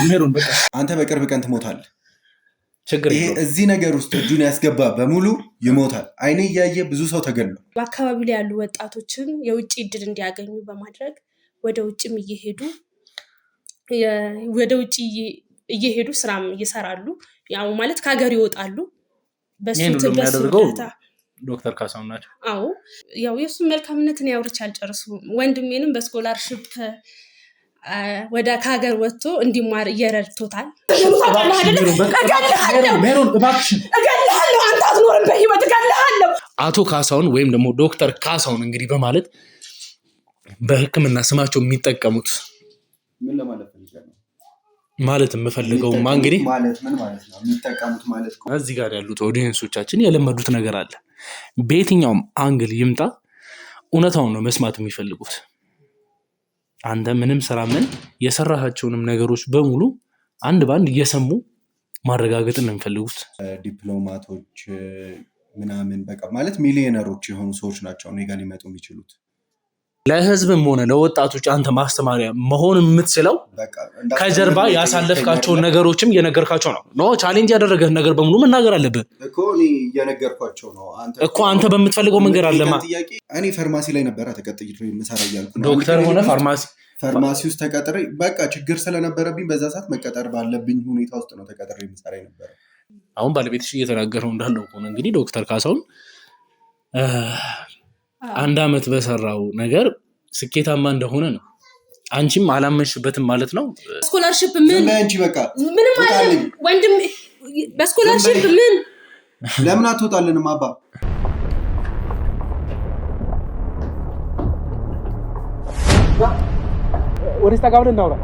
ሜሮን በቃ አንተ በቅርብ ቀን ትሞታለህ። ችግር ይሄ እዚህ ነገር ውስጥ እጁን ያስገባ በሙሉ ይሞታል። አይኔ እያየ ብዙ ሰው ተገድሏል። በአካባቢው ላይ ያሉ ወጣቶችን የውጭ እድል እንዲያገኙ በማድረግ ወደ ውጭም እየሄዱ ስራም እየሰራሉ። ያው ማለት ከሀገር ይወጣሉ። በሱ የሚያደርገው ዶክተር ካሳሁን ናቸው። አዎ ያው የእሱን መልካምነትን ያውርቻ አልጨርሱም። ወንድሜንም በስኮላርሽፕ ወደ ከሀገር ወጥቶ እንዲማር እየረድቶታል። ሜሮን እባክሽን እገልሃለሁ፣ አንተ አትኖርም በህይወት እገልሃለሁ። አቶ ካሳሁን ወይም ደግሞ ዶክተር ካሳሁን እንግዲህ በማለት በሕክምና ስማቸው የሚጠቀሙት ምን ለማለት ነው ማለት የምፈልገው እንግዲህ ማለት ምን ማለት ነው የሚጠቀሙት ማለት ነው። እዚህ ጋር ያሉት ኦዲየንሶቻችን የለመዱት ነገር አለ። በየትኛውም አንግል ይምጣ እውነታውን ነው መስማት የሚፈልጉት። አንተ ምንም ስራ ምን የሰራሃቸውንም ነገሮች በሙሉ አንድ ባንድ እየሰሙ ማረጋገጥን ነው የሚፈልጉት። ዲፕሎማቶች ምናምን በቃ ማለት ሚሊዮነሮች የሆኑ ሰዎች ናቸው እኔ ጋር ሊመጡ የሚችሉት። ለህዝብም ሆነ ለወጣቶች አንተ ማስተማሪያ መሆን የምትችለው ከጀርባ ያሳለፍካቸውን ነገሮችም እየነገርካቸው ነው። ቻሌንጅ ያደረገህ ነገር በሙሉ መናገር አለብህ እኮ። እኔ እየነገርኳቸው ነው አንተ በምትፈልገው መንገድ አለማ። እኔ ፋርማሲ ላይ ነበረ ተቀጥሬ የምሰራ እያልኩ ዶክተር ሆነ ፋርማሲ ውስጥ ተቀጥሬ በቃ ችግር ስለነበረብኝ በዛ ሰዓት መቀጠር ባለብኝ ሁኔታ ውስጥ ነው ተቀጥሬ የምሰራ ነበር። አሁን ባለቤትሽ እየተናገረው እንዳለው ሆነ እንግዲህ ዶክተር ካሳሁን 1 አመት በሰራው ነገር ስኬታማ እንደሆነ ነው። አንቺም አላመንሽበትም ማለት ነው። ስኮላርሺፕ ምን አንቺ በቃ ምንም አይደለም ወንድም። በስኮላርሺፕ ምን ለምን አትወጣልንም አባ? ወደስታ ጋር እናውራ።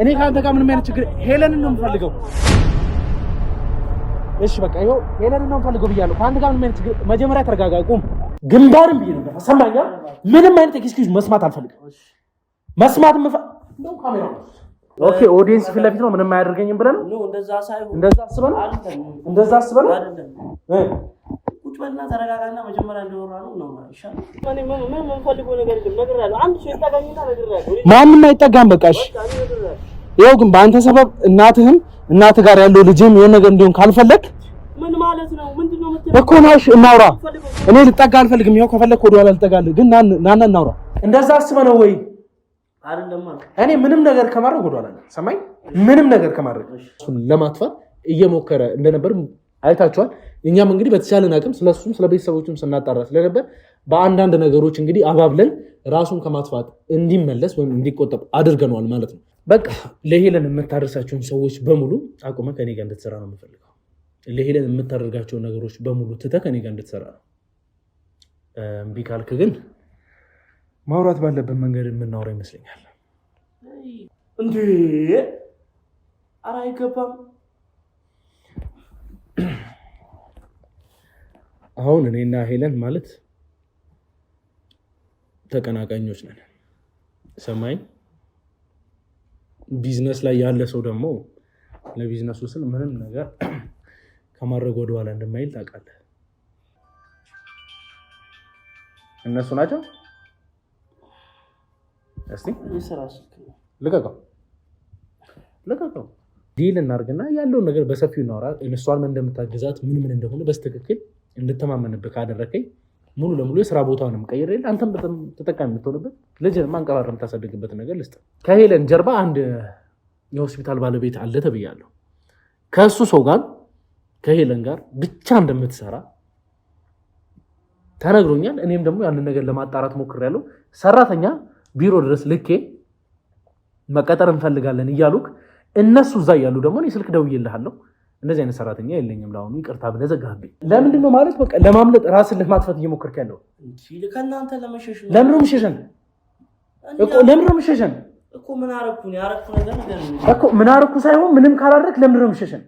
እኔ ካንተ ጋር ምንም አይነት ችግር ሄለንን ነው የምፈልገው። እሺ በቃ ይኸው ሄለንን ነው የምፈልገው ብያለሁ። ካንተ ጋር ምንም አይነት ችግር መጀመሪያ ተረጋጋ። ቁም ግንባርም ብዬ ነበር ሰማኛ። ምንም አይነት ኤክስኪውዝ መስማት አልፈልግም። መስማት ነው ካሜራው። ኦኬ ኦዲየንስ ፊት ለፊት ነው ምንም አያደርገኝም ብለን ነው እንደዛ ሳይሆን እንደዛ አስበን አይደለም። ቁጭ በልና ተረጋጋና መጀመሪያ እንደወራ ነው ይሻላል። ምን ፈልጎ ነገር ያለው አንድ ሰው ይጣጋኝና ነገር ያለው ማንም አይጣጋም። በቃሽ ይኸው ግን በአንተ ሰበብ እናት ጋር ያለው ልጅም የሆነ ነገር እንዲሆን ካልፈለግ ምን ማለት ነው? ምንድነው የምትለው እኮ ነው? እሺ እናውራ። እኔ ልጠጋ አልፈልግም። ይኸው ከፈለክ ወደ ኋላ ልጠጋልህ፣ ግን ናና እናውራ። እንደዛ አስበህ ነው ወይ አይደለም? እኔ ምንም ነገር ከማድረግ ወደ ኋላ ሰማኝ። ምንም ነገር ከማድረግ እሱን ለማጥፋት እየሞከረ እንደነበር አይታችኋል። እኛም እንግዲህ በተቻለን አቅም ስለሱም ስለቤተሰቦቹም ስናጣራ ስለነበር በአንዳንድ ነገሮች እንግዲህ አባብለን ራሱን ከማጥፋት እንዲመለስ ወይም እንዲቆጠብ አድርገነዋል ማለት ነው። በቃ ለሄለን የምታደርሳቸውን ሰዎች በሙሉ አቁመህ ከኔ ጋር እንድትሰራ ነው የምፈልገው። ለሄለን የምታደርጋቸው ነገሮች በሙሉ ትተህ ከኔ ጋር እንድትሰራ ነው። እምቢ ካልክ ግን ማውራት ባለበት መንገድ የምናወራ ይመስለኛል። እንዴ ኧረ አይገባም። አሁን እኔና ሄለን ማለት ተቀናቃኞች ነን። ሰማኝ። ቢዝነስ ላይ ያለ ሰው ደግሞ ለቢዝነሱ ስል ምንም ነገር ከማድረግ ወደ ኋላ እንደማይል ታውቃለህ። እነሱ ናቸው። እስቲ ልቀቀው ዲል እናድርግና ያለውን ነገር በሰፊው እናወራ። እሷን እንደምታግዛት ምን እንደሆነ በስትክክል እንድተማመንብህ ካደረከኝ ሙሉ ለሙሉ የስራ ቦታውንም ቀይሬል አንተም ተጠቃሚ የምትሆንበት ልጅን ማንቀባረር የምታሳድግበት ነገር ልስጥ። ከሄለን ጀርባ አንድ የሆስፒታል ባለቤት አለ ተብያለሁ። ከእሱ ሰው ጋር ከሄለን ጋር ብቻ እንደምትሰራ ተነግሮኛል። እኔም ደግሞ ያንን ነገር ለማጣራት ሞክሬያለሁ። ሰራተኛ ቢሮ ድረስ ልኬ መቀጠር እንፈልጋለን እያሉክ እነሱ እዛ እያሉ ደግሞ እኔ ስልክ ደውዬልሃለሁ እንደዚህ አይነት ሰራተኛ የለኝም ለአሁኑ ይቅርታ ብለህ ዘጋህብኝ። ለምንድን ነው ማለት በቃ ለማምለጥ ራስን ለማጥፋት እየሞከርክ ያለው? ከእናንተ ለመሸሽ ነው። ለምን ነው የምሸሸን እኮ ምን አደረኩ ነገር እኮ ምን አደረኩ ሳይሆን ምንም ካላደረክ ለምን ነው የምሸሸን?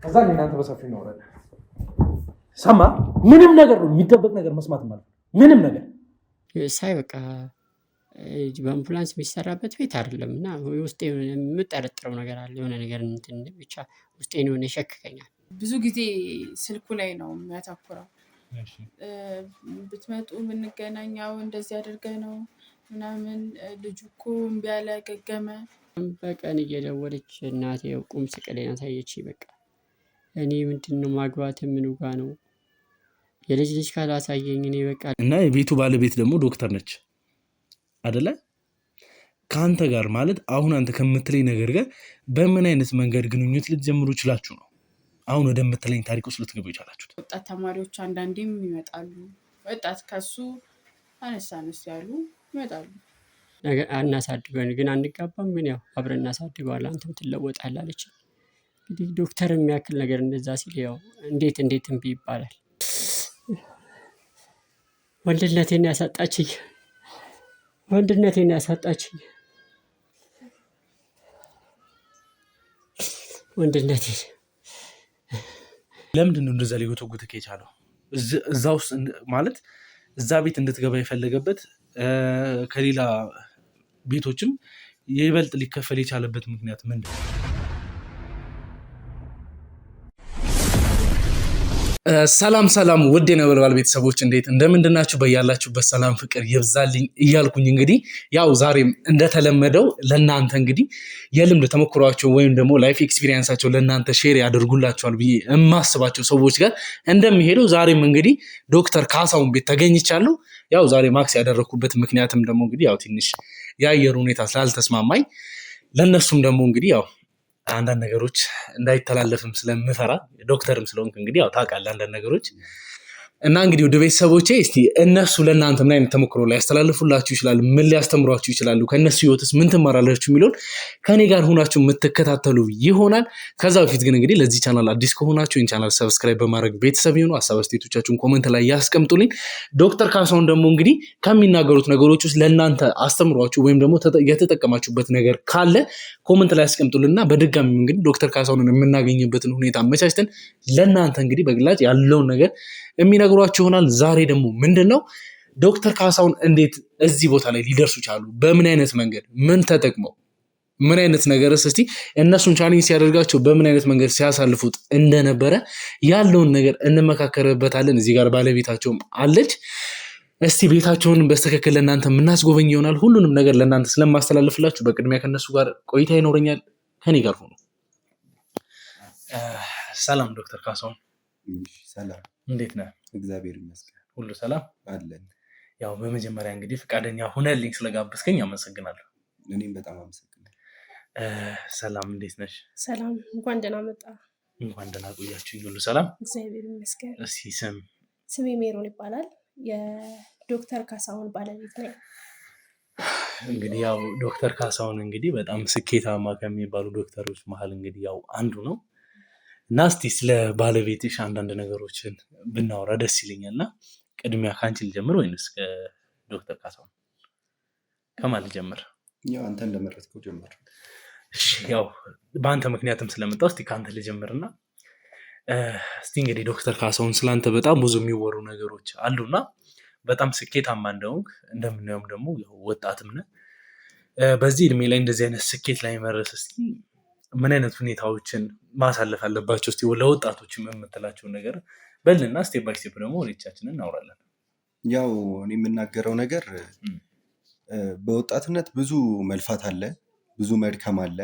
ከዛ እናንተ በሰፊው ነው ወረደ ሰማ። ምንም ነገር ነው የሚደበቅ ነገር መስማት ማለት ምንም ነገር ሳይ በቃ በአምቡላንስ የሚሰራበት ቤት አይደለም እና ውስጤ የምጠረጥረው ነገር አለ። የሆነ ነገር እንትን ብቻ ውስጤን የሆነ ይሸክከኛል። ብዙ ጊዜ ስልኩ ላይ ነው የሚያተኩረው። ብትመጡ የምንገናኛው እንደዚህ አድርገህ ነው ምናምን ልጁ እኮ እምቢ አለ ገገመ በቀን እየደወለች እናቴ ቁም ስቅሌን አሳየችኝ። በቃ እኔ ምንድነው ማግባት ምኑ ጋ ነው የልጅ ልጅ ካላሳየኝ እኔ በቃ እና የቤቱ ባለቤት ደግሞ ዶክተር ነች አይደለ? ከአንተ ጋር ማለት አሁን አንተ ከምትለኝ ነገር ጋር በምን አይነት መንገድ ግንኙነት ልትጀምሩ ይችላችሁ ነው አሁን ወደምትለኝ ታሪክ ውስጥ ልትገቡ ይቻላችሁት? ወጣት ተማሪዎች አንዳንዴም ይመጣሉ። ወጣት ከሱ አነስ ያሉ ይመጣሉ። ነገር አናሳድገን ግን አንጋባም፣ ግን ያው አብረን እናሳድገዋለን አንተም ትለወጣለህ አለች። እንግዲህ ዶክተር የሚያክል ነገር እንደዛ ሲል ያው እንዴት እምቢ ይባላል። ወንድነቴን ያሳጣችኝ ወንድነቴን ለምንድን ነው እንደዛ ሊጎተጉትህ የቻለው? እዛ ውስጥ ማለት እዛ ቤት እንድትገባ የፈለገበት ከሌላ ቤቶችም ይበልጥ ሊከፈል የቻለበት ምክንያት ምንድን ነው? ሰላም ውድ የነበልባል ቤተሰቦች እንዴት እንደምንድናችሁ? በያላችሁበት ሰላም ፍቅር ይብዛልኝ እያልኩኝ እንግዲህ ያው ዛሬም እንደተለመደው ለእናንተ እንግዲህ የልምድ ተሞክሯቸው ወይም ደግሞ ላይፍ ኤክስፒሪየንሳቸው ለእናንተ ሼር ያደርጉላቸዋል ብዬ የማስባቸው ሰዎች ጋር እንደሚሄደው ዛሬም እንግዲህ ዶክተር ካሳሁን ቤት ተገኝቻለሁ። ያው ዛሬ ማክስ ያደረኩበት ምክንያትም ደግሞ እንግዲህ ያው ትንሽ የአየር ሁኔታ ስላልተስማማኝ ለእነሱም ደግሞ እንግዲህ ያው አንዳንድ ነገሮች እንዳይተላለፍም ስለምፈራ ዶክተርም ስለሆንክ እንግዲህ ያው ታውቃለህ አንዳንድ ነገሮች እና እንግዲህ ወደ ቤተሰቦቼ እስቲ እነሱ ለእናንተ ምን አይነት ተሞክሮ ላይ ያስተላልፉላችሁ ይችላሉ፣ ምን ሊያስተምሯችሁ ይችላሉ፣ ከእነሱ ህይወትስ ምን ትማራላችሁ የሚለውን ከኔ ጋር ሆናችሁ የምትከታተሉ ይሆናል። ከዛ በፊት ግን እንግዲህ ለዚህ ቻናል አዲስ ከሆናችሁ ይህን ቻናል ሰብስክራይብ በማድረግ ቤተሰብ ይሁኑ። ሀሳብ አስተያየቶቻችሁን ኮመንት ላይ ያስቀምጡልኝ። ዶክተር ካሳሁን ደግሞ እንግዲህ ከሚናገሩት ነገሮች ውስጥ ለእናንተ አስተምሯችሁ ወይም ደግሞ የተጠቀማችሁበት ነገር ካለ ኮመንት ላይ ያስቀምጡልና በድጋሚ እንግዲህ ዶክተር ካሳሁንን የምናገኝበትን ሁኔታ አመቻችተን ለእናንተ እንግዲህ በግላጭ ያለውን ነገር የሚነግሯችሁ ይሆናል። ዛሬ ደግሞ ምንድነው ዶክተር ካሳሁን እንዴት እዚህ ቦታ ላይ ሊደርሱ ቻሉ፣ በምን አይነት መንገድ ምን ተጠቅመው ምን አይነት ነገርስ እስቲ እነሱን ቻሌንጅ ሲያደርጋቸው በምን አይነት መንገድ ሲያሳልፉት እንደነበረ ያለውን ነገር እንመካከርበታለን። እዚህ ጋር ባለቤታቸውም አለች። እስቲ ቤታቸውን በስተክክል ለእናንተ የምናስጎበኝ ይሆናል። ሁሉንም ነገር ለእናንተ ስለማስተላልፍላችሁ በቅድሚያ ከነሱ ጋር ቆይታ ይኖረኛል። ከኔ ጋር ሆኖ ሰላም ዶክተር ካሳሁን። ሰላም እንዴት ነህ? እግዚአብሔር ይመስገን ሁሉ ሰላም አለን። ያው በመጀመሪያ እንግዲህ ፈቃደኛ ሆነልኝ ስለጋበዝከኝ አመሰግናለሁ። እኔም በጣም አመሰግናለሁ። ሰላም እንዴት ነሽ? ሰላም፣ እንኳን ደህና መጣ። እንኳን ደህና ቆያችሁ። ሁሉ ሰላም? እግዚአብሔር ይመስገን። እስኪ ስሜ ሜሮን ይባላል። የዶክተር ካሳሁን ባለቤት ነኝ። እንግዲህ ያው ዶክተር ካሳሁን እንግዲህ በጣም ስኬታማ ከሚባሉ ዶክተሮች መሀል እንግዲህ ያው አንዱ ነው እና እስቲ ስለ ባለቤትሽ አንዳንድ ነገሮችን ብናወራ ደስ ይለኛል። እና ቅድሚያ ከአንቺ ልጀምር ወይንስ ከዶክተር ካሳሁን? ከማን ልጀምር? ያው አንተ እንደመረጥከው ጀምር። እሺ፣ ያው በአንተ ምክንያትም ስለመጣው እስቲ ከአንተ ልጀምርና እስቲ እንግዲህ ዶክተር ካሳሁን ስላንተ በጣም ብዙ የሚወሩ ነገሮች አሉና በጣም ስኬታማ እንደሆንክ እንደምናየውም ደግሞ ወጣትም ነህ። በዚህ እድሜ ላይ እንደዚህ አይነት ስኬት ላይ መድረስ እስቲ ምን አይነት ሁኔታዎችን ማሳለፍ አለባቸው እስቲ ለወጣቶች የምትላቸው ነገር በልና ስቴፕ ባይ ስቴፕ ደግሞ ወደቻችንን እናወራለን። ያው እኔ የምናገረው ነገር በወጣትነት ብዙ መልፋት አለ፣ ብዙ መድከም አለ።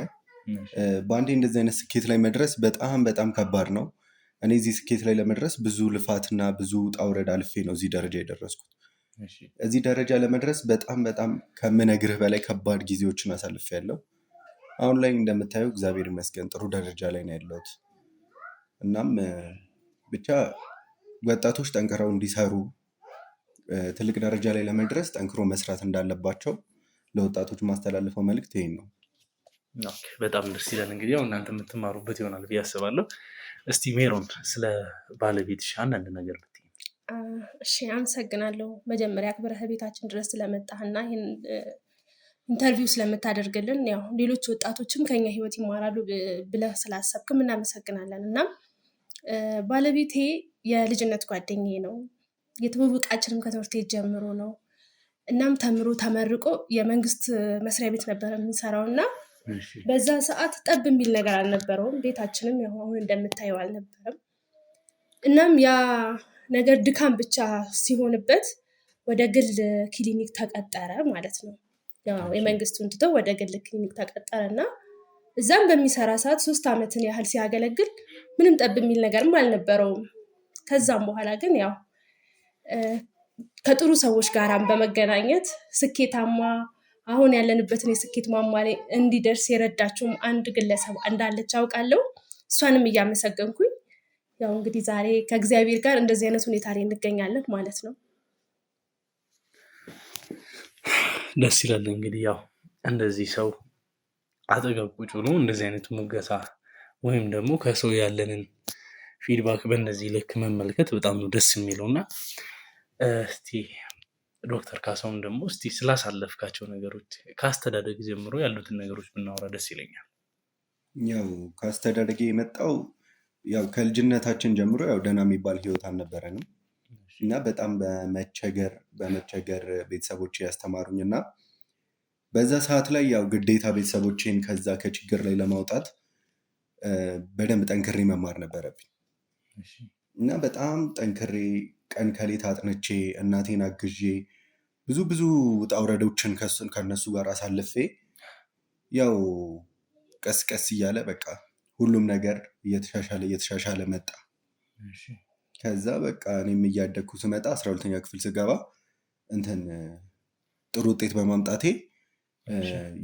በአንዴ እንደዚህ አይነት ስኬት ላይ መድረስ በጣም በጣም ከባድ ነው። እኔ እዚህ ስኬት ላይ ለመድረስ ብዙ ልፋትና ብዙ ውጣ ውረድ አልፌ ነው እዚህ ደረጃ የደረስኩት። እዚህ ደረጃ ለመድረስ በጣም በጣም ከምነግርህ በላይ ከባድ ጊዜዎችን አሳልፌያለሁ። አሁን ላይ እንደምታየው እግዚአብሔር ይመስገን ጥሩ ደረጃ ላይ ነው ያለሁት። እናም ብቻ ወጣቶች ጠንክረው እንዲሰሩ ትልቅ ደረጃ ላይ ለመድረስ ጠንክሮ መስራት እንዳለባቸው ለወጣቶች ማስተላለፈው መልእክት ይሄን ነው። በጣም ደስ ይላል። እንግዲህ ያው እናንተ የምትማሩበት ይሆናል ብዬ አስባለሁ። እስቲ ሜሮን ስለ ባለቤትሽ አንዳንድ ነገር ብትይ። እሺ፣ አመሰግናለሁ። መጀመሪያ አክብረህ ቤታችን ድረስ ስለመጣህና ይህን ኢንተርቪው ስለምታደርግልን ያው ሌሎች ወጣቶችም ከኛ ህይወት ይማራሉ ብለህ ስላሰብክም እናመሰግናለን። እና ባለቤቴ የልጅነት ጓደኛዬ ነው። የትውውቃችንም ከትምህርት ቤት ጀምሮ ነው። እናም ተምሮ ተመርቆ የመንግስት መስሪያ ቤት ነበር የሚሰራው እና በዛ ሰዓት ጠብ የሚል ነገር አልነበረውም። ቤታችንም አሁን እንደምታየው አልነበረም። እናም ያ ነገር ድካም ብቻ ሲሆንበት ወደ ግል ክሊኒክ ተቀጠረ ማለት ነው። ያው የመንግስቱን ትቶ ወደ ግል ክሊኒክ ተቀጠረና እዛም በሚሰራ ሰዓት 3 ዓመትን ያህል ሲያገለግል ምንም ጠብ የሚል ነገርም አልነበረውም። ከዛም በኋላ ግን ያው ከጥሩ ሰዎች ጋራም በመገናኘት ስኬታማ አሁን ያለንበትን የስኬት ማማ ላይ እንዲደርስ የረዳችውም አንድ ግለሰብ እንዳለች አውቃለሁ። እሷንም እያመሰገንኩኝ ያው እንግዲህ ዛሬ ከእግዚአብሔር ጋር እንደዚህ አይነት ሁኔታ ላይ እንገኛለን ማለት ነው። ደስ ይላል። እንግዲህ ያው እንደዚህ ሰው አጠገብ ቁጭ ብሎ እንደዚህ አይነት ሙገሳ ወይም ደግሞ ከሰው ያለንን ፊድባክ በእነዚህ ልክ መመልከት በጣም ነው ደስ የሚለውና እስቲ ዶክተር ካሳሁን ደግሞ እስቲ ስላሳለፍካቸው ነገሮች ከአስተዳደግ ጀምሮ ያሉትን ነገሮች ብናወራ ደስ ይለኛል። ያው ከአስተዳደጌ የመጣው ያው ከልጅነታችን ጀምሮ ያው ደህና የሚባል ህይወት አልነበረንም እና በጣም በመቸገር ቤተሰቦቼ ያስተማሩኝ እና በዛ ሰዓት ላይ ያው ግዴታ ቤተሰቦቼን ከዛ ከችግር ላይ ለማውጣት በደንብ ጠንክሬ መማር ነበረብኝ እና በጣም ጠንክሬ ቀን ከሌት አጥንቼ እናቴን አግዤ ብዙ ውጣ ውረዶችን ከነሱ ጋር አሳልፌ ያው ቀስ እያለ በቃ ሁሉም ነገር እየተሻሻለ መጣ። ከዛ በቃ እኔም እያደግኩ ስመጣ 12ኛ ክፍል ስገባ ጥሩ ውጤት በማምጣቴ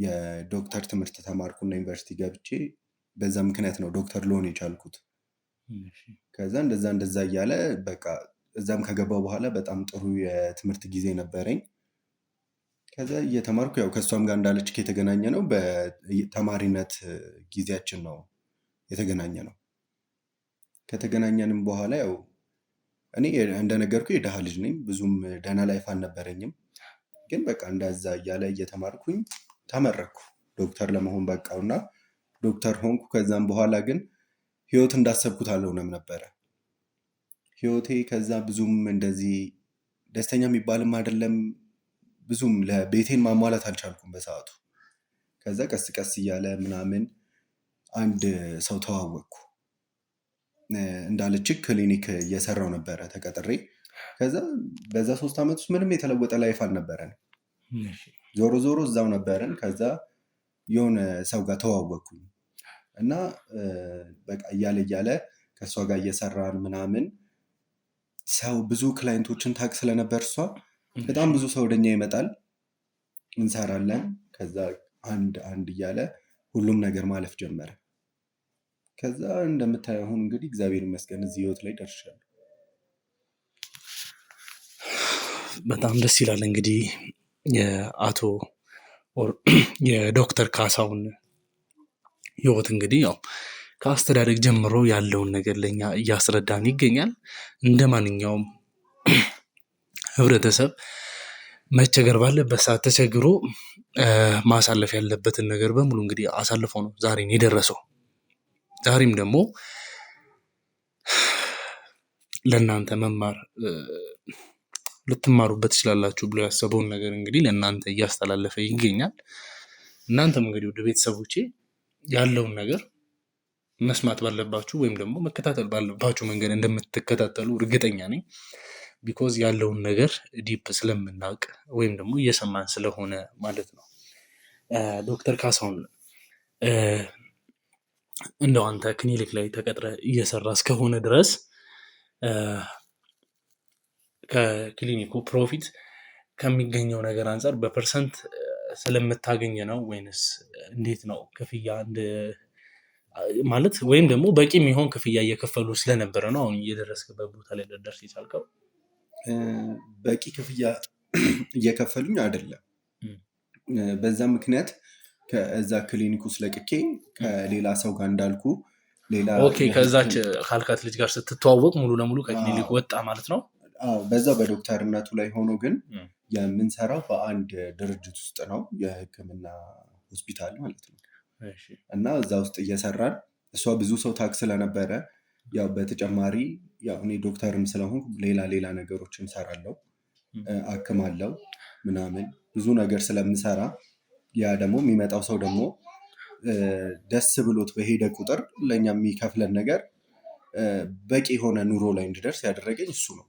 የዶክተር ትምህርት ተማርኩና ዩኒቨርሲቲ ገብቼ በዛ ምክንያት ነው ዶክተር ልሆን የቻልኩት። ከዛ እንደዛ እያለ በቃ እዛም ከገባው በኋላ በጣም ጥሩ የትምህርት ጊዜ ነበረኝ። ከዛ እየተማርኩ ያው ከእሷም ጋር እንዳለች የተገናኘ ነው በተማሪነት ጊዜያችን ነው የተገናኘ ነው። ከተገናኘንም በኋላ ያው እኔ እንደነገርኩ የደሃ ልጅ ነኝ፣ ብዙም ደህና ላይፍ አልነበረኝም። ግን በቃ እንደዛ እያለ እየተማርኩኝ ተመረኩ፣ ዶክተር ለመሆን በቃውና ዶክተር ሆንኩ። ከዛም በኋላ ግን ህይወት እንዳሰብኩት አልሆነም ነበረ ህይወቴ። ከዛ ብዙም እንደዚህ ደስተኛ የሚባልም አይደለም፣ ብዙም ለቤቴን ማሟላት አልቻልኩም በሰዓቱ። ከዛ ቀስ እያለ ምናምን አንድ ሰው ተዋወቅኩ። እንዳለች ክሊኒክ እየሰራው ነበረ ተቀጥሬ። ከዛ በዛ 3 ዓመት ውስጥ ምንም የተለወጠ ላይፍ አልነበረን፣ ዞሮ እዛው ነበረን። ከዛ የሆነ ሰው ጋር ተዋወቅኩኝ እና በቃ እያለ ከእሷ ጋር እየሰራን ምናምን ሰው ብዙ ክላይንቶችን ታቅ ስለነበር እሷ በጣም ብዙ ሰው ወደኛ ይመጣል፣ እንሰራለን። ከዛ አንድ እያለ ሁሉም ነገር ማለፍ ጀመረ። ከዛ እንደምታየው አሁን እንግዲህ እግዚአብሔር ይመስገን እዚህ ህይወት ላይ ደርሻለሁ። በጣም ደስ ይላል። እንግዲህ የዶክተር ካሳሁን ህይወት እንግዲህ ያው ከአስተዳደግ ጀምሮ ያለውን ነገር ለኛ እያስረዳን ይገኛል። እንደ ማንኛውም ህብረተሰብ መቸገር ባለበት ሰዓት ተቸግሮ ማሳለፍ ያለበትን ነገር በሙሉ እንግዲህ አሳልፎ ነው ዛሬን የደረሰው። ዛሬም ደግሞ ለእናንተ መማር ልትማሩበት ትችላላችሁ ብሎ ያሰበውን ነገር እንግዲህ ለእናንተ እያስተላለፈ ይገኛል። እናንተም እንግዲህ ወደ ቤተሰቦቼ ያለውን ነገር መስማት ባለባችሁ ወይም ደግሞ መከታተል ባለባችሁ መንገድ እንደምትከታተሉ እርግጠኛ ነኝ። ቢኮዝ ያለውን ነገር ዲፕ ስለምናውቅ ወይም ደግሞ እየሰማን ስለሆነ ማለት ነው። ዶክተር ካሳሁን እንደው አንተ ክሊኒክ ላይ ተቀጥረ እየሰራ እስከሆነ ድረስ ከክሊኒኩ ፕሮፊት ከሚገኘው ነገር አንጻር በፐርሰንት ስለምታገኝ ነው ወይንስ እንዴት ነው? ክፍያ ማለት ወይም ደግሞ በቂ የሚሆን ክፍያ እየከፈሉ ስለነበረ ነው አሁን እየደረስክበት ቦታ ላይ ልደርስ የቻልከው? በቂ ክፍያ እየከፈሉኝ አይደለም። በዛ ምክንያት ከዛ ክሊኒክ ውስጥ ለቅቄ ከሌላ ሰው ጋር እንዳልኩ ከዛች ካልካት ልጅ ጋር ስትተዋወቅ ሙሉ ለሙሉ ከክሊኒክ ወጣ ማለት ነው? በዛው በዶክተርነቱ ላይ ሆኖ ግን የምንሰራው በአንድ ድርጅት ውስጥ ነው፣ የሕክምና ሆስፒታል ማለት ነው። እና እዛ ውስጥ እየሰራን እሷ ብዙ ሰው ታክስ ስለነበረ ያው በተጨማሪ ያው እኔ ዶክተርም ስለሆንኩ ሌላ ነገሮችን እሰራለሁ፣ አክማለሁ ምናምን ብዙ ነገር ስለምሰራ ያ ደግሞ የሚመጣው ሰው ደግሞ ደስ ብሎት በሄደ ቁጥር ለእኛ የሚከፍለን ነገር በቂ የሆነ ኑሮ ላይ እንድደርስ ያደረገኝ እሱ ነው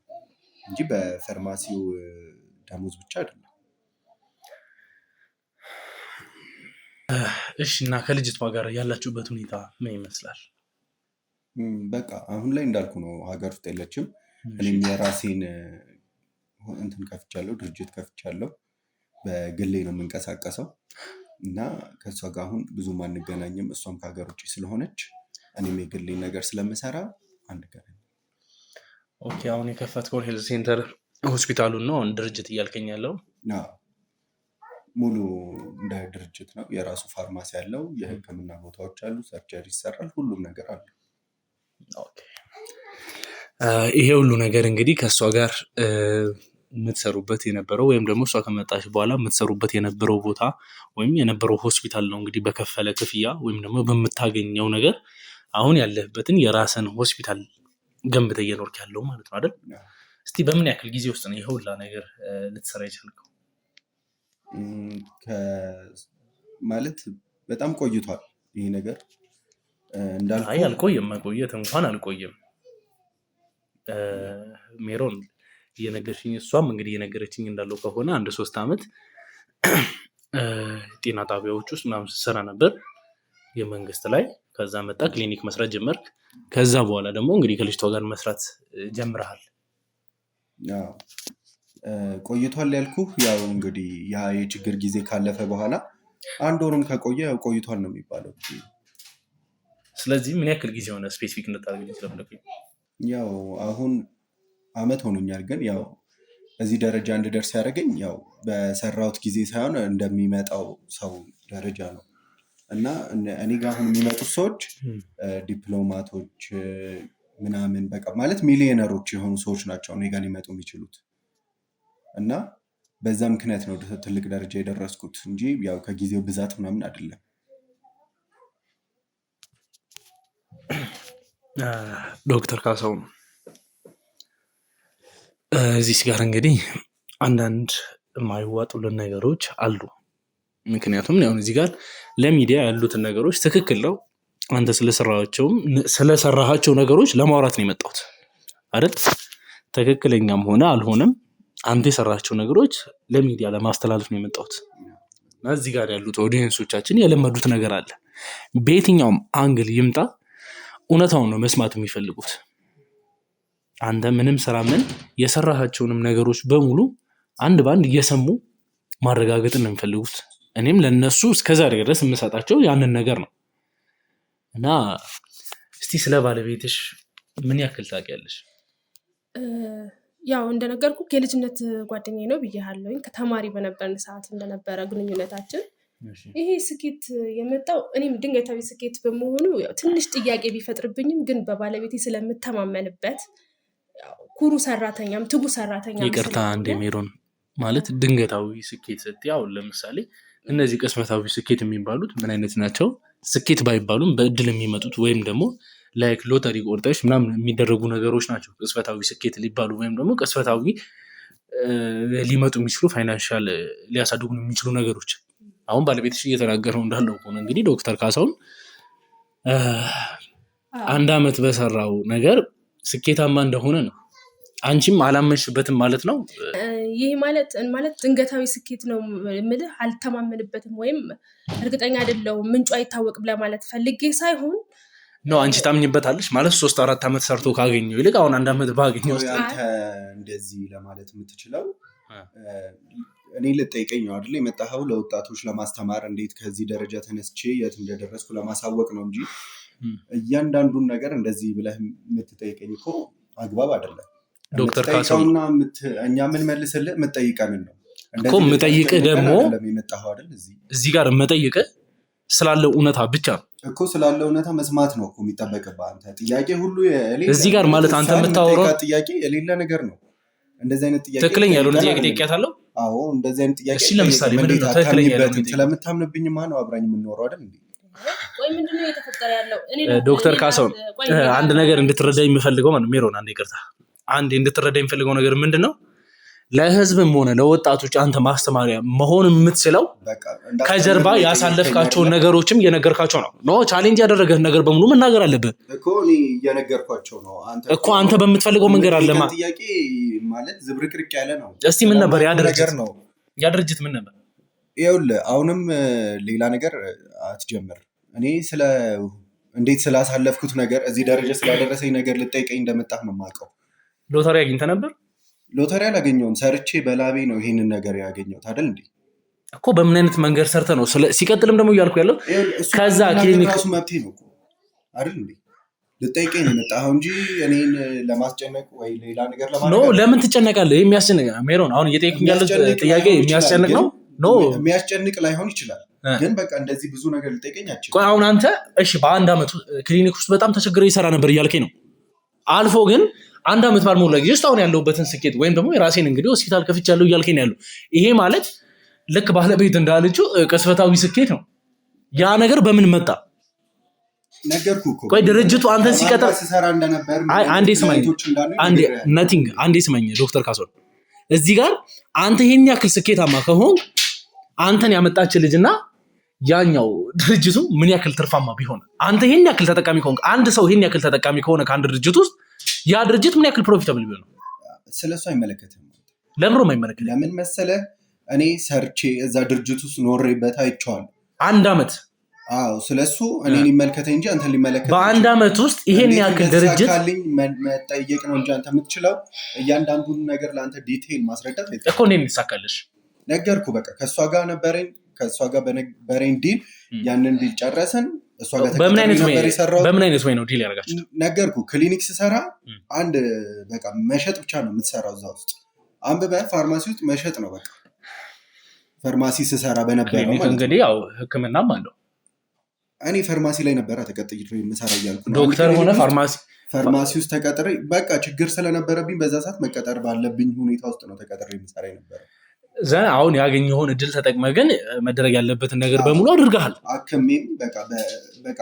እንጂ በፋርማሲው ደሞዝ ብቻ አይደለም። እሺ እና ከልጅቷ ጋር ያላችሁበት ሁኔታ ምን ይመስላል? በቃ አሁን ላይ እንዳልኩ ነው፣ ሀገር ውስጥ የለችም። እኔም የራሴን እንትን ከፍቻለሁ፣ ድርጅት ከፍቻለሁ። በግሌ ነው የምንቀሳቀሰው እና ከእሷ ጋር አሁን ብዙም አንገናኝም። እሷም ከሀገር ውጭ ስለሆነች እኔም የግሌን ነገር ስለምሰራ አንገናኝም። ኦኬ፣ አሁን የከፈትከው ሄልዝ ሴንተር ሆስፒታሉን ነው ድርጅት እያልከኝ ያለው? ሙሉ እንደ ድርጅት ነው። የራሱ ፋርማሲ ያለው፣ የሕክምና ቦታዎች አሉ፣ ሰርጀሪ ይሰራል፣ ሁሉም ነገር አለ። ይሄ ሁሉ ነገር እንግዲህ ከእሷ ጋር የምትሰሩበት የነበረው ወይም ደግሞ እሷ ከመጣች በኋላ የምትሰሩበት የነበረው ቦታ ወይም የነበረው ሆስፒታል ነው እንግዲህ በከፈለ ክፍያ ወይም ደግሞ በምታገኘው ነገር አሁን ያለህበትን የራስን ሆስፒታል ገንብተህ እየኖርክ ያለው ማለት ነው አይደል? እስቲ በምን ያክል ጊዜ ውስጥ ነው ይሄ ሁላ ነገር ልትሰራ የቻልከው? ማለት በጣም ቆይቷል ይሄ ነገር እንዳልኩ። አይ አልቆየም፣ መቆየት እንኳን አልቆየም። ሜሮን እየነገረችኝ እሷም እንግዲህ እየነገረችኝ እንዳለው ከሆነ 1-3 ዓመት ጤና ጣቢያዎች ውስጥ ምናምን ስትሰራ ነበር የመንግስት ላይ። ከዛ መጣ ክሊኒክ መስራት ጀመርክ። ከዛ በኋላ ደግሞ እንግዲህ ከልጅቷ ጋር መስራት ጀምረሃል። ቆይቷል ያልኩህ ያው እንግዲህ ያ የችግር ጊዜ ካለፈ በኋላ 1 ወርም ከቆየ ያው ቆይቷል ነው የሚባለው። ስለዚህ ምን ያክል ጊዜ ሆነ ስፔሲፊክ እንድታደርግልኝ ስለፈለኩኝ? ያው አሁን ዓመት ሆኖኛል፣ ግን ያው እዚህ ደረጃ እንድደርስ ያደረገኝ ያው በሰራሁት ጊዜ ሳይሆን እንደሚመጣው ሰው ደረጃ ነው። እና እኔ ጋር አሁን የሚመጡት ሰዎች ዲፕሎማቶች ምናምን በቃ ማለት ሚሊዮነሮች የሆኑ ሰዎች ናቸው እኔ ጋር ሊመጡ የሚችሉት። እና በዛ ምክንያት ነው ትልቅ ደረጃ የደረስኩት እንጂ ያው ከጊዜው ብዛት ምናምን አይደለም። ዶክተር ካሳሁን እዚህ ጋር እንግዲህ አንዳንድ የማይዋጡልን ነገሮች አሉ። ምክንያቱም ያው እዚህ ጋር ለሚዲያ ያሉትን ነገሮች ትክክል ነው፣ አንተ ስለሰራሃቸው ነገሮች ለማውራት ነው የመጣሁት አይደል? ትክክለኛም ሆነ አልሆነም አንተ የሰራሃቸው ነገሮች ለሚዲያ ለማስተላለፍ ነው የመጣሁት። እና እዚህ ጋር ያሉት ኦዲየንሶቻችን የለመዱት ነገር አለ። በየትኛውም አንግል ይምጣ እውነታውን ነው መስማት የሚፈልጉት። አንተ ምንም ስራ ምን የሰራሃቸውንም ነገሮች በሙሉ አንድ ባንድ እየሰሙ ማረጋገጥን ነው የሚፈልጉት። እኔም ለነሱ እስከዛሬ ድረስ የምሰጣቸው ያንን ነገር ነው። እና እስቲ ስለ ባለቤትሽ ምን ያክል ታውቂያለሽ? ያው እንደነገርኩ የልጅነት ጓደኛዬ ነው ብያለሁኝ። ከተማሪ በነበርን ሰዓት እንደነበረ ግንኙነታችን። ይሄ ስኬት የመጣው እኔም ድንገታዊ ስኬት በመሆኑ ትንሽ ጥያቄ ቢፈጥርብኝም ግን በባለቤቴ ስለምተማመንበት ኩሩ ሰራተኛም ትጉ ሰራተኛም። ይቅርታ አንዴ ሜሮን፣ ማለት ድንገታዊ ስኬት ስትይ አሁን ለምሳሌ እነዚህ ቅስመታዊ ስኬት የሚባሉት ምን አይነት ናቸው? ስኬት ባይባሉም በእድል የሚመጡት ወይም ደግሞ ላይክ ሎተሪ ቆርጠሽ ምናምን የሚደረጉ ነገሮች ናቸው ቅስፈታዊ ስኬት ሊባሉ ወይም ደግሞ ቅስፈታዊ ሊመጡ የሚችሉ ፋይናንሻል ሊያሳድጉ የሚችሉ ነገሮች። አሁን ባለቤትሽ እየተናገረው እንዳለው ከሆነ እንግዲህ ዶክተር ካሳሁን 1 ዓመት በሰራው ነገር ስኬታማ እንደሆነ ነው። አንቺም አላመንሽበትም ማለት ነው። ይህ ማለት ድንገታዊ ስኬት ነው የምልህ አልተማመንበትም ወይም እርግጠኛ አይደለሁም ምንጩ አይታወቅም ለማለት ፈልጌ ሳይሆን ነው። አንቺ ታምኝበታለሽ ማለት 3-4 ዓመት ሰርቶ ካገኘው ይልቅ አሁን 1 ዓመት ባገኘው አንተ እንደዚህ ለማለት የምትችለው እኔ ልጠይቀኝ ነው አይደል? የመጣኸው ለወጣቶች ለማስተማር እንዴት ከዚህ ደረጃ ተነስቼ የት እንደደረስኩ ለማሳወቅ ነው እንጂ እያንዳንዱን ነገር እንደዚህ ብለህ የምትጠይቀኝ እኮ አግባብ አይደለም። ዶክተር ካሳሁን እኛ ምን መልስልህ የምትጠይቀንን ነው እኮ የምጠይቅህ ደግሞ የመጣኸው አይደል? እዚህ ጋር የምጠይቅህ ስላለው እውነታ ብቻ ነው እኮ ስላለው እውነታ መስማት ነው እኮ የሚጠበቅብህ። አንተ ጥያቄ ሁሉ እዚህ ጋር ማለት አንተ የምታወራው ጥያቄ የሌለ ነገር ነው። እንደዚህ አይነት ጥያቄ ትክክለኛ ያልሆነ ጥያቄ ጠይቄያታለሁ። አዎ እንደዚህ አይነት ጥያቄ እሺ፣ ለምሳሌ ምንድን ነው ትክክለኛ ያልሆነ ጥያቄ? ስለምታምንብኝማ ነው አብራኝ የምንኖረው አይደል እንዴ? ወይ ምንድነው እየተፈጠረ ያለው? ዶክተር ካሳሁን አንድ ነገር እንድትረዳኝ የምፈልገው ማለት ሜሮን፣ አንዴ ይቅርታ፣ አንዴ እንድትረዳኝ የምፈልገው ነገር ምንድነው ለህዝብም ሆነ ለወጣቶች አንተ ማስተማሪያ መሆን የምትችለው ከጀርባ ያሳለፍካቸውን ነገሮችም እየነገርካቸው ነው። ኖ ቻሌንጅ ያደረገህ ነገር በሙሉ መናገር አለብህ እኮ። እኔ እየነገርኳቸው ነው። እኮ አንተ በምትፈልገው መንገድ አለማ። ጥያቄ ማለት ዝብርቅርቅ ያለ ነው። እስቲ ምን ነበር ያ ድርጅት ምን ነበር? ይኸውልህ አሁንም ሌላ ነገር አትጀምር። እኔ እንዴት ስላሳለፍኩት ነገር እዚህ ደረጃ ስላደረሰኝ ነገር ልጠይቀኝ እንደመጣህ ነው የማውቀው። ሎተሪ አግኝተህ ነበር? ሎተሪ አላገኘሁም። ሰርቼ በላቤ ነው ይሄንን ነገር ያገኘሁት አይደል እንዴ? እኮ በምን አይነት መንገድ ሰርተህ ነው? ሲቀጥልም ደግሞ እያልኩ ያለው ከዛ ክሊኒክ ራሱ መብቴ ነው እኮ አይደል እንዴ? ልጠይቀኝ ነው የመጣኸው እንጂ እኔን ለማስጨነቅ ወይ ሌላ ነገር ለማድረግ ለምን ትጨነቃለህ? የሚያስጨንቅ ሜሮን፣ አሁን እየጠየቅኩኝ ያለው ጥያቄ የሚያስጨንቅ ነው? የሚያስጨንቅ ላይሆን ይችላል፣ ግን በቃ እንደዚህ ብዙ ነገር ልጠይቀኝ አችልም። አሁን አንተ እሺ በአንድ ዓመት ክሊኒክ ውስጥ በጣም ተቸግረ ይሰራ ነበር እያልከኝ ነው። አልፎ ግን 1 ዓመት ባልሞላ ጊዜ ውስጥ አሁን ያለሁበትን ስኬት ወይም ደግሞ የራሴን እንግዲህ ሆስፒታል ከፍቼ ያለው እያልከኝ ያለው ይሄ ማለት ልክ ባለቤት እንዳለችው ቅስፈታዊ ስኬት ነው። ያ ነገር በምን መጣ? ነገርኩህ እኮ። ቆይ ድርጅቱ አንተን ሲቀጥር ሲሰራ እንደነበር አንዴ ስማኝ ዶክተር ካሶን፣ እዚህ ጋር አንተ ይሄን ያክል ስኬታማ ከሆንክ አንተን ያመጣች ልጅና ያኛው ድርጅቱ ምን ያክል ትርፋማ ቢሆን አንተ ይሄን ያክል ተጠቃሚ ከሆንክ አንድ ሰው ይሄን ያክል ተጠቃሚ ከሆነ ከአንድ ድርጅት ውስጥ ያ ድርጅት ምን ያክል ፕሮፊታብል ቢሆን ነው? ስለሱ አይመለከትም። ለምን ነው የማይመለከት? ለምን መሰለህ? እኔ ሰርቼ እዛ ድርጅት ውስጥ ኖሬበት አይቼዋለሁ 1 ዓመት። አዎ ስለሱ እኔን ይመለከተኝ እንጂ አንተን ሊመለከት በ1 ዓመት ውስጥ ይሄን ያክል ድርጅት መጠየቅ ነው እንጂ አንተ የምትችለው እያንዳንዱን ነገር ለአንተ ዲቴይል ማስረዳት አይደለም እኮ። እኔን ይሳካልሽ ነገርኩህ። በቃ ከእሷ ጋር ነበረኝ ዲል፣ ያንን ዲል ጨረስን። እሷ ጋር በምን አይነት ወይ ነው ዲል ያደርጋችሁ? ነገርኩህ። ክሊኒክ ስሰራ አንድ በቃ መሸጥ ብቻ ነው የምትሰራው እዛ ውስጥ አንብበህ ፋርማሲ ውስጥ መሸጥ ነው በቃ። ፋርማሲ ስሰራ በነበረው ማለት እንግዲህ ያው ሕክምናም አለው። እኔ ፋርማሲ ላይ ነበር ተቀጥሬ የምሰራ እያልኩ ነው። ዶክተር ሆነ ፋርማሲ ውስጥ ተቀጥሬ በቃ ችግር ስለነበረብኝ በዛ ሰዓት መቀጠር ባለብኝ ሁኔታ ውስጥ ነው ተቀጥሬ የምሰራ የነበረው። አሁን ያገኘኸውን እድል ተጠቅመህ ግን መደረግ ያለበትን ነገር በሙሉ አድርገሃል። አክሜም በቃ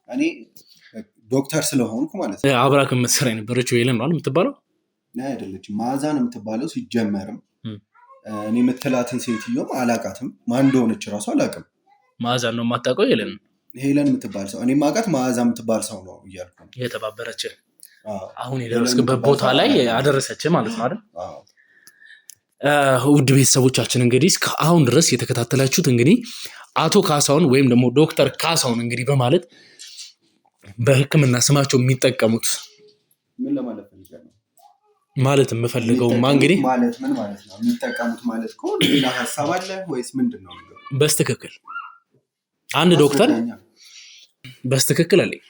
እኔ ዶክተር ስለሆንኩ ማለት ነው። አብራክ የምትሰራ የነበረችው ሄለን ነው የምትባለው? አይደለችም፣ ማዛ ነው የምትባለው። ሲጀመርም እኔ የምትላትን ሴትዮም አላቃትም፣ ማን እንደሆነች እራሱ አላቅም። ማዛን ነው የማታውቀው? ሄለን የምትባል ሰው እኔ ማውቃት ማዛ የምትባል ሰው ነው እያልኩ ነው። የተባበረች አሁን የደረስክበት ቦታ ላይ አደረሰች ማለት ነው አይደል? ውድ ቤተሰቦቻችን እንግዲህ አሁን ድረስ የተከታተላችሁት እንግዲህ አቶ ካሳሁን ወይም ደግሞ ዶክተር ካሳሁን እንግዲህ በማለት በሕክምና ስማቸው የሚጠቀሙት ምን ለማለት ነው ማለት የምፈልገውማ እንግዲህ ማለት ምን ማለት ነው የሚጠቀሙት ማለት እኮ ሌላ ሀሳብ አለ ወይስ ምንድነው ነገሩ? በስትክክል አንድ ዶክተር በስትክክል አለኝ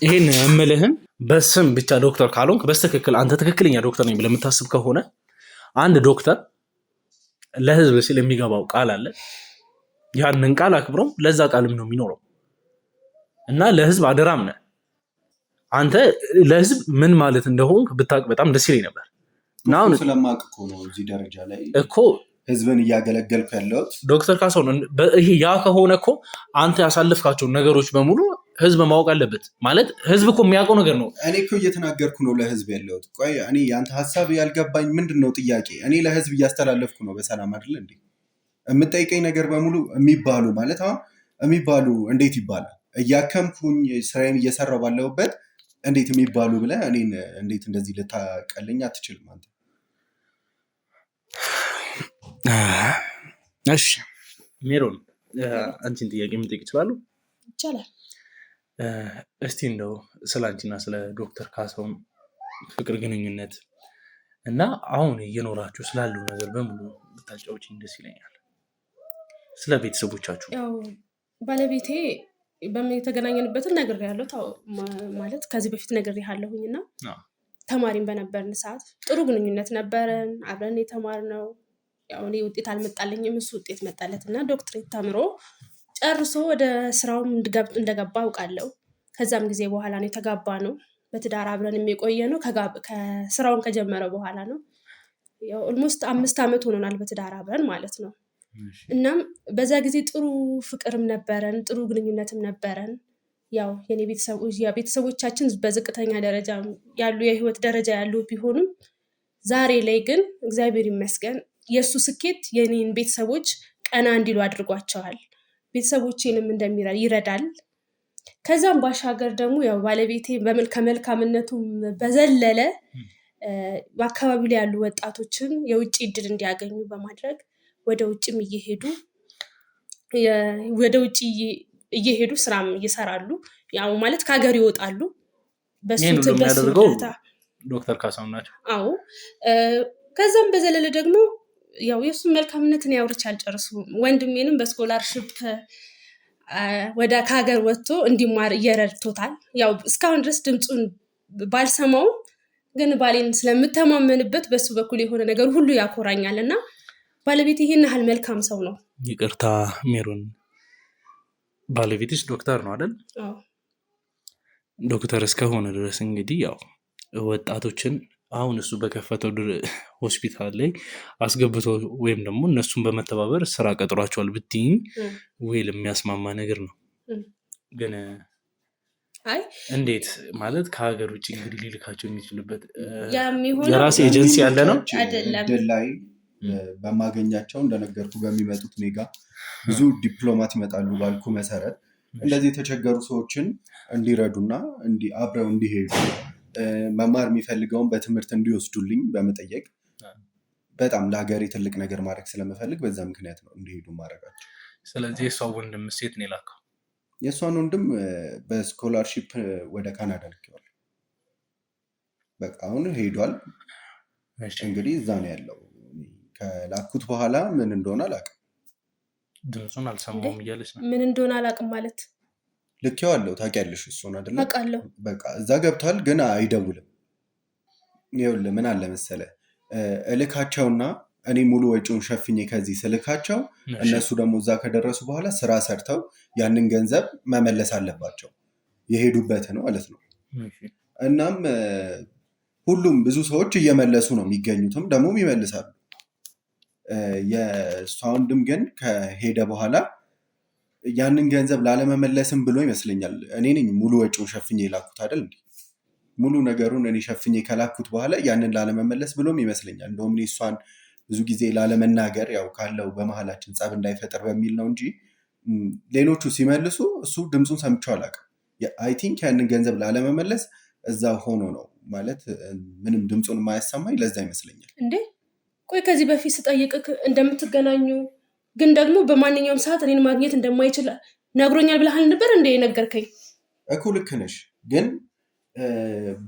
ይሄን እምልህን በስም ብቻ ዶክተር ካልሆንክ በስትክክል አንተ ትክክለኛ ዶክተር ነኝ ብለህ የምታስብ ከሆነ አንድ ዶክተር ለህዝብ ሲል የሚገባው ቃል አለ። ያንን ቃል አክብሮም ለዛ ቃልም ነው የሚኖረው እና ለህዝብ አደራም ነህ አንተ። ለህዝብ ምን ማለት እንደሆንክ ብታውቅ በጣም ደስ ይለኝ ነበር። አሁን ስለማውቅ እኮ ነው እዚህ ደረጃ ላይ እኮ ህዝብን እያገለገልኩ ያለሁት ዶክተር ካሳሁን። ይሄ ያ ከሆነ እኮ አንተ ያሳለፍካቸው ነገሮች በሙሉ ህዝብ ማወቅ አለበት። ማለት ህዝብ እኮ የሚያውቀው ነገር ነው። እኔ እኮ እየተናገርኩ ነው ለህዝብ ያለሁት። ቆይ እኔ ያንተ ሀሳብ ያልገባኝ ምንድነው ጥያቄ? እኔ ለህዝብ እያስተላለፍኩ ነው በሰላም አይደል እንዴ? የምጠይቀኝ ነገር በሙሉ የሚባሉ ማለት አሁን የሚባሉ እንዴት ይባላል? እያከምኩኝ ስራዬን እየሰራሁ ባለሁበት እንዴት የሚባሉ ብለህ እኔን እንዴት እንደዚህ ልታቀልኝ አትችልም አንተ። እሺ ሜሮን አንቺን ጥያቄ የምጠይቅ ይችላሉ? ይቻላል። እስቲ እንደው ስለ አንቺና ስለ ዶክተር ካሳሁን ፍቅር ግንኙነት እና አሁን እየኖራችሁ ስላለው ነገር በሙሉ ብታጫውቺኝ ደስ ይለኛል። ስለ ቤተሰቦቻችሁ። ያው ባለቤቴ የተገናኘንበትን ነግሬያለሁ። ማለት ከዚህ በፊት ነግሬያለሁኝና ተማሪም በነበርን ሰዓት ጥሩ ግንኙነት ነበረን። አብረን የተማርነው ያው እኔ ውጤት አልመጣልኝም፣ እሱ ውጤት መጣለት እና ዶክትሬት ተምሮ ጨርሶ ወደ ስራውም እንደገባ አውቃለሁ። ከዛም ጊዜ በኋላ ነው የተጋባ ነው። በትዳር አብረን የቆየ ነው ከስራውን ከጀመረ በኋላ ነው። ያው ኦልሞስት 5 ዓመት ሆኖናል በትዳር አብረን ማለት ነው። እናም በዛ ጊዜ ጥሩ ፍቅርም ነበረን፣ ጥሩ ግንኙነትም ነበረን። ያው የኔ ቤተሰቦቻችን በዝቅተኛ ደረጃ ያሉ የህይወት ደረጃ ያሉ ቢሆኑም ዛሬ ላይ ግን እግዚአብሔር ይመስገን የእሱ ስኬት የኔን ቤተሰቦች ቀና እንዲሉ አድርጓቸዋል። ቤተሰቦቼንም ይረዳል። ከዛም ባሻገር ደግሞ ያው ባለቤቴ ከመልካምነቱም በዘለለ በአካባቢው ላይ ያሉ ወጣቶችን የውጭ እድል እንዲያገኙ በማድረግ ወደ ውጭም እየሄዱ ወደ ውጭ እየሄዱ ስራም እየሰራሉ። ያው ማለት ከሀገር ይወጣሉ። በሱ የሚያደርገው ዶክተር ካሳሁን ናቸው። አዎ ከዛም በዘለለ ደግሞ ያው የእሱን መልካምነትን ያውርች አልጨርሱም። ወንድሜንም በስኮላርሽፕ ወደ ከሀገር ወጥቶ እንዲማር እየረድቶታል። ያው እስካሁን ድረስ ድምፁን ባልሰማውም ግን ባሌን ስለምተማመንበት በሱ በኩል የሆነ ነገር ሁሉ ያኮራኛል እና ባለቤት ይሄን ያህል መልካም ሰው ነው። ይቅርታ ሜሮን፣ ባለቤትሽ ዶክተር ነው አይደል? አዎ ዶክተር እስከሆነ ድረስ እንግዲህ ያው ወጣቶችን አሁን እሱ በከፈተው ሆስፒታል ላይ አስገብቶ ወይም ደግሞ እነሱን በመተባበር ስራ ቀጥሯቸዋል ብትይኝ ወይ የሚያስማማ ነገር ነው። ግን አይ እንዴት ማለት ከሀገር ውጭ እንግዲህ ሊልካቸው የሚችልበት የራስ ኤጀንሲ ያለ ነው አይደለም? ላይ በማገኛቸው እንደነገርኩ በሚመጡት ኔጋ ብዙ ዲፕሎማት ይመጣሉ ባልኩ መሰረት እንደዚህ የተቸገሩ ሰዎችን እንዲረዱና አብረው እንዲሄዱ መማር የሚፈልገውን በትምህርት እንዲወስዱልኝ በመጠየቅ በጣም ለሀገሬ ትልቅ ነገር ማድረግ ስለምፈልግ በዛ ምክንያት ነው እንዲሄዱ ማድረጋቸው። ስለዚህ የሷ ወንድም ሴት ነው የላከው? የእሷን ወንድም በስኮላርሺፕ ወደ ካናዳ ልኬዋል። በቃ አሁን ሄዷል። እንግዲህ እዛ ነው ያለው። ከላኩት በኋላ ምን እንደሆነ አላውቅም። ድምፁን አልሰማሁም እያለች ነው። ምን እንደሆነ አላውቅም ማለት ልኬዋለሁ። ታውቂያለሽ እሱን አይደለ? አውቃለሁ። በቃ እዛ ገብቷል፣ ግን አይደውልም። ይኸውልህ ምን አለ መሰለህ እልካቸውና እኔ ሙሉ ወጪውን ሸፍኜ ከዚህ ስልካቸው እነሱ ደግሞ እዛ ከደረሱ በኋላ ስራ ሰርተው ያንን ገንዘብ መመለስ አለባቸው፣ የሄዱበትን ማለት ነው። እናም ሁሉም ብዙ ሰዎች እየመለሱ ነው የሚገኙትም ደግሞ ይመልሳሉ። የእሷ ወንድም ግን ከሄደ በኋላ ያንን ገንዘብ ላለመመለስም ብሎ ይመስለኛል እኔ ነኝ ሙሉ ወጪውን ሸፍኜ የላኩት አይደል እንዴ? ሙሉ ነገሩን እኔ ሸፍኜ ከላኩት በኋላ ያንን ላለመመለስ ብሎም ይመስለኛል። እንደውም እኔ እሷን ብዙ ጊዜ ላለመናገር ያው ካለው በመሀላችን ጸብ እንዳይፈጠር በሚል ነው እንጂ ሌሎቹ ሲመልሱ እሱ ድምፁን ሰምቼው አላውቅም። አይ ቲንክ ያንን ገንዘብ ላለመመለስ እዛ ሆኖ ነው ማለት ምንም ድምፁን የማያሰማኝ ለዛ ይመስለኛል። እንዴ ቆይ ከዚህ በፊት ስጠይቅህ እንደምትገናኙ ግን ደግሞ በማንኛውም ሰዓት እኔን ማግኘት እንደማይችል ነግሮኛል ብለሃል ነበር እንደ ነገርከኝ እኮ። ልክ ነሽ፣ ግን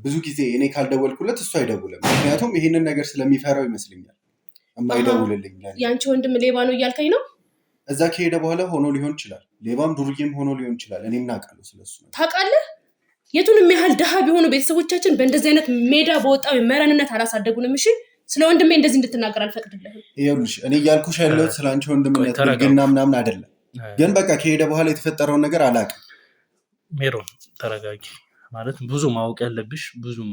ብዙ ጊዜ እኔ ካልደወልኩለት እሱ አይደውልም። ምክንያቱም ይህንን ነገር ስለሚፈራው ይመስለኛል የማይደውልልኝ። የአንቺ ወንድም ሌባ ነው እያልከኝ ነው? እዛ ከሄደ በኋላ ሆኖ ሊሆን ይችላል፣ ሌባም ዱርዬም ሆኖ ሊሆን ይችላል። እኔ እናውቃለሁ ስለሱ። ታውቃለህ? የቱንም ያህል ድሃ ቢሆኑ ቤተሰቦቻችን በእንደዚህ አይነት ሜዳ በወጣው መረንነት አላሳደጉንም። እሺ ስለ ወንድሜ እንደዚህ እንድትናገር አልፈቅድልህም። ይኸውልሽ እኔ እያልኩሽ ያለሁት ስለ አንቺ ወንድምነት ብልግና ምናምን አይደለም፣ ግን በቃ ከሄደ በኋላ የተፈጠረውን ነገር አላውቅም። ሜሮን ተረጋጊ። ማለት ብዙ ማወቅ ያለብሽ ብዙም